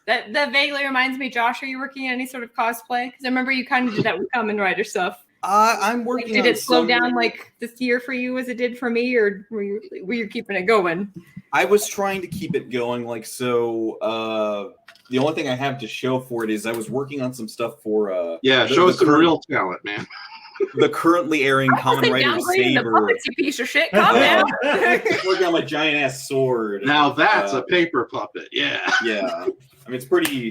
Speaker 1: That vaguely reminds me, Josh, are you working on any sort of cosplay? Because I remember you kind of did that with Kamen Rider stuff.
Speaker 4: I'm working.
Speaker 1: Did it slow down like this year for you as it did for me, or were you keeping it going?
Speaker 4: I was trying to keep it going, so. The only thing I have to show for it is I was working on some stuff for.
Speaker 3: Show us some real talent, man.
Speaker 4: The currently airing Kamen Rider Saber.
Speaker 1: You piece of shit. Calm down.
Speaker 4: Working on my giant ass sword.
Speaker 3: Now that's a paper puppet. Yeah.
Speaker 4: Yeah. I mean, it's pretty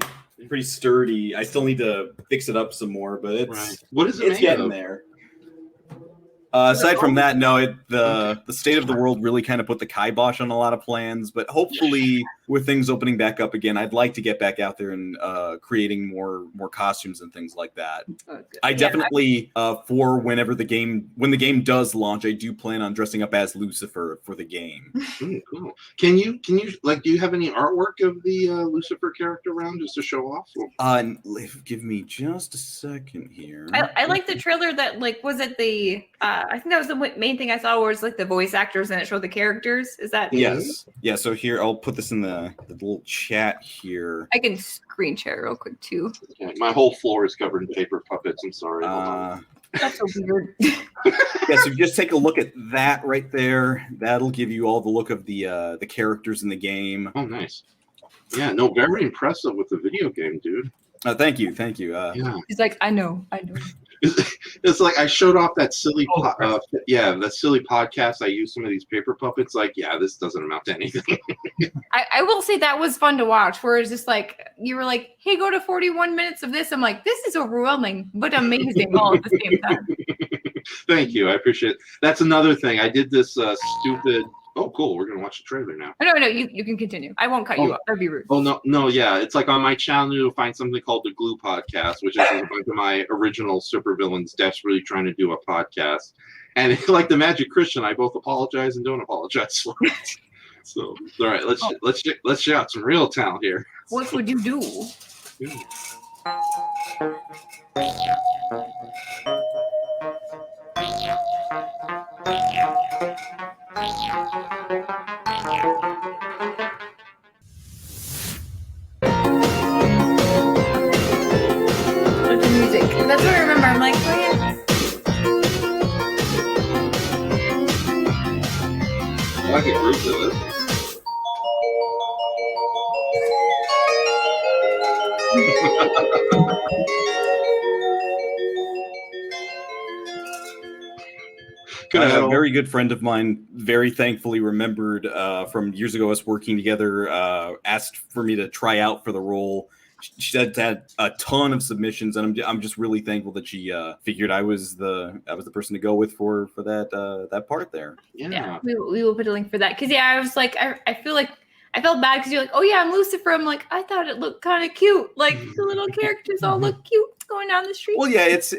Speaker 4: sturdy. I still need to fix it up some more, but it's
Speaker 3: right. What is it?
Speaker 4: It's getting there. Aside from that, no, the state of the world really kind of put the kibosh on a lot of plans. But hopefully, with things opening back up again, I'd like to get back out there and creating more costumes and things like that. I definitely for when the game does launch, I do plan on dressing up as Lucifer for the game.
Speaker 3: Cool. Can you do you have any artwork of the Lucifer character around just to show off?
Speaker 4: Give me just a second here.
Speaker 1: I like the trailer that was it the I think that was the main thing I saw, where it's like the voice actors and it showed the characters. Is that?
Speaker 4: Yes. Yeah. So here, I'll put this in the little chat here.
Speaker 1: I can screen share real quick too.
Speaker 3: Okay. My whole floor is covered in paper puppets. I'm sorry.
Speaker 1: That's so weird.
Speaker 4: Yeah. So just take a look at that right there. That'll give you all the look of the characters in the game.
Speaker 3: Oh, nice. Yeah. No, very impressive with the video game, dude.
Speaker 4: Thank you.
Speaker 3: Yeah.
Speaker 1: He's like, I know.
Speaker 3: It's like I showed off that silly, that silly podcast. I used some of these paper puppets. This doesn't amount to anything.
Speaker 1: I will say that was fun to watch. Where it's just like you were like, "Hey, go to 41 minutes of this." I'm like, "This is overwhelming, but amazing all at the same time."
Speaker 3: Thank you. I appreciate it. That's another thing. I did this stupid. Oh, cool. We're going to watch the trailer now.
Speaker 1: No, you can continue. I won't cut you off. That'd be rude.
Speaker 3: Oh, no, yeah. It's like on my channel, you'll find something called the Glue Podcast, which is a bunch of my original supervillains desperately trying to do a podcast. And like the Magic Christian, I both apologize and don't apologize for it. So, all right, let's check out some real talent here.
Speaker 1: What would you do? With the music. That's what I remember. I'm like, oh yeah.
Speaker 3: I like a group of this.
Speaker 4: A very good friend of mine, very thankfully remembered from years ago us working together, asked for me to try out for the role. She had a ton of submissions, and I'm just really thankful that she figured I was the person to go with for that part there.
Speaker 1: Yeah, we will put a link for that because I was like, I feel like I felt bad because you're like, oh yeah, I'm Lucifer. I'm like, I thought it looked kind of cute. Like the little characters all look cute going down the street.
Speaker 4: Well, yeah, it's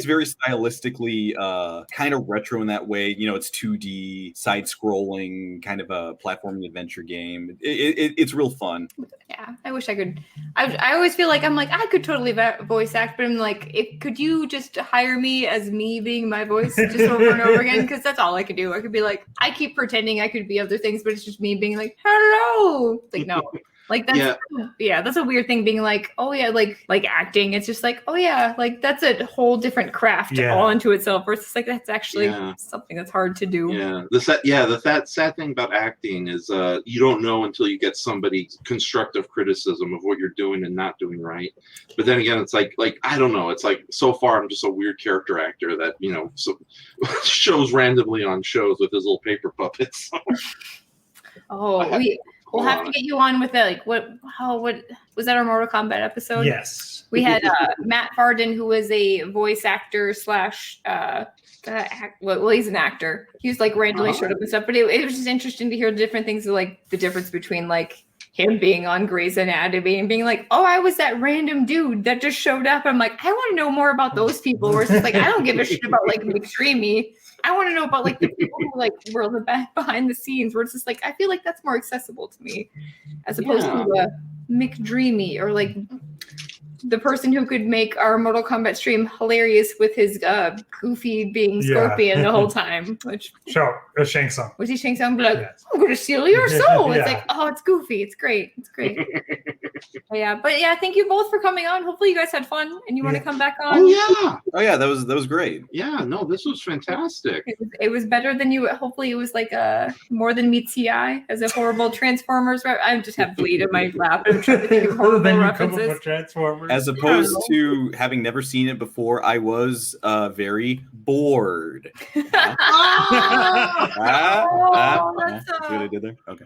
Speaker 4: very stylistically kind of retro in that way. You know, it's 2D, side-scrolling, kind of a platforming adventure game. It's real fun.
Speaker 1: Yeah, I wish I could. I always feel like I'm like I could totally voice act, but I'm like, could you just hire me as me being my voice just over and over again? Because that's all I could do. I could be like, I keep pretending I could be other things, but it's just me being like, hello. It's like no. Like that's that's a weird thing being like, oh yeah, like acting. It's just like, oh yeah, like that's a whole different craft all into itself. Versus like that's actually something that's hard to do.
Speaker 3: Yeah. The sad thing about acting is you don't know until you get somebody's constructive criticism of what you're doing and not doing right. But then again, it's like I don't know. It's like so far I'm just a weird character actor that shows randomly on shows with his little paper puppets.
Speaker 1: We'll have to get you on with that. Like, what was that our Mortal Kombat episode?
Speaker 2: Yes.
Speaker 1: We had Matt Varden, who was a voice actor slash, he's an actor. He was like randomly showed up and stuff, but it was just interesting to hear the different things, like the difference between like him being on Grey's Anatomy and being like, oh, I was that random dude that just showed up. I'm like, I want to know more about those people. Where it's just like, I don't give a shit about like McDreamy. I want to know about like the people who like were the back behind the scenes where it's just like I feel like that's more accessible to me as opposed to McDreamy or like the person who could make our Mortal Kombat stream hilarious with his goofy being Scorpion the whole time. Which
Speaker 2: Shang Tsung.
Speaker 1: Was he Shang Tsung? Be like, I'm going to steal your soul.
Speaker 2: Yeah.
Speaker 1: It's like, oh, it's goofy. It's great. It's great. But thank you both for coming on. Hopefully you guys had fun and you want to come back on.
Speaker 3: Oh yeah,
Speaker 4: that was great.
Speaker 3: Yeah, no, this was fantastic.
Speaker 1: It was better than you. Hopefully it was like more than meets the eye as a horrible Transformers. I just have bleed in my lap. I'm trying to think of horrible references.
Speaker 2: Transformers.
Speaker 4: As opposed to having never seen it before, I was very bored.
Speaker 1: That's
Speaker 4: See what I did there? Okay.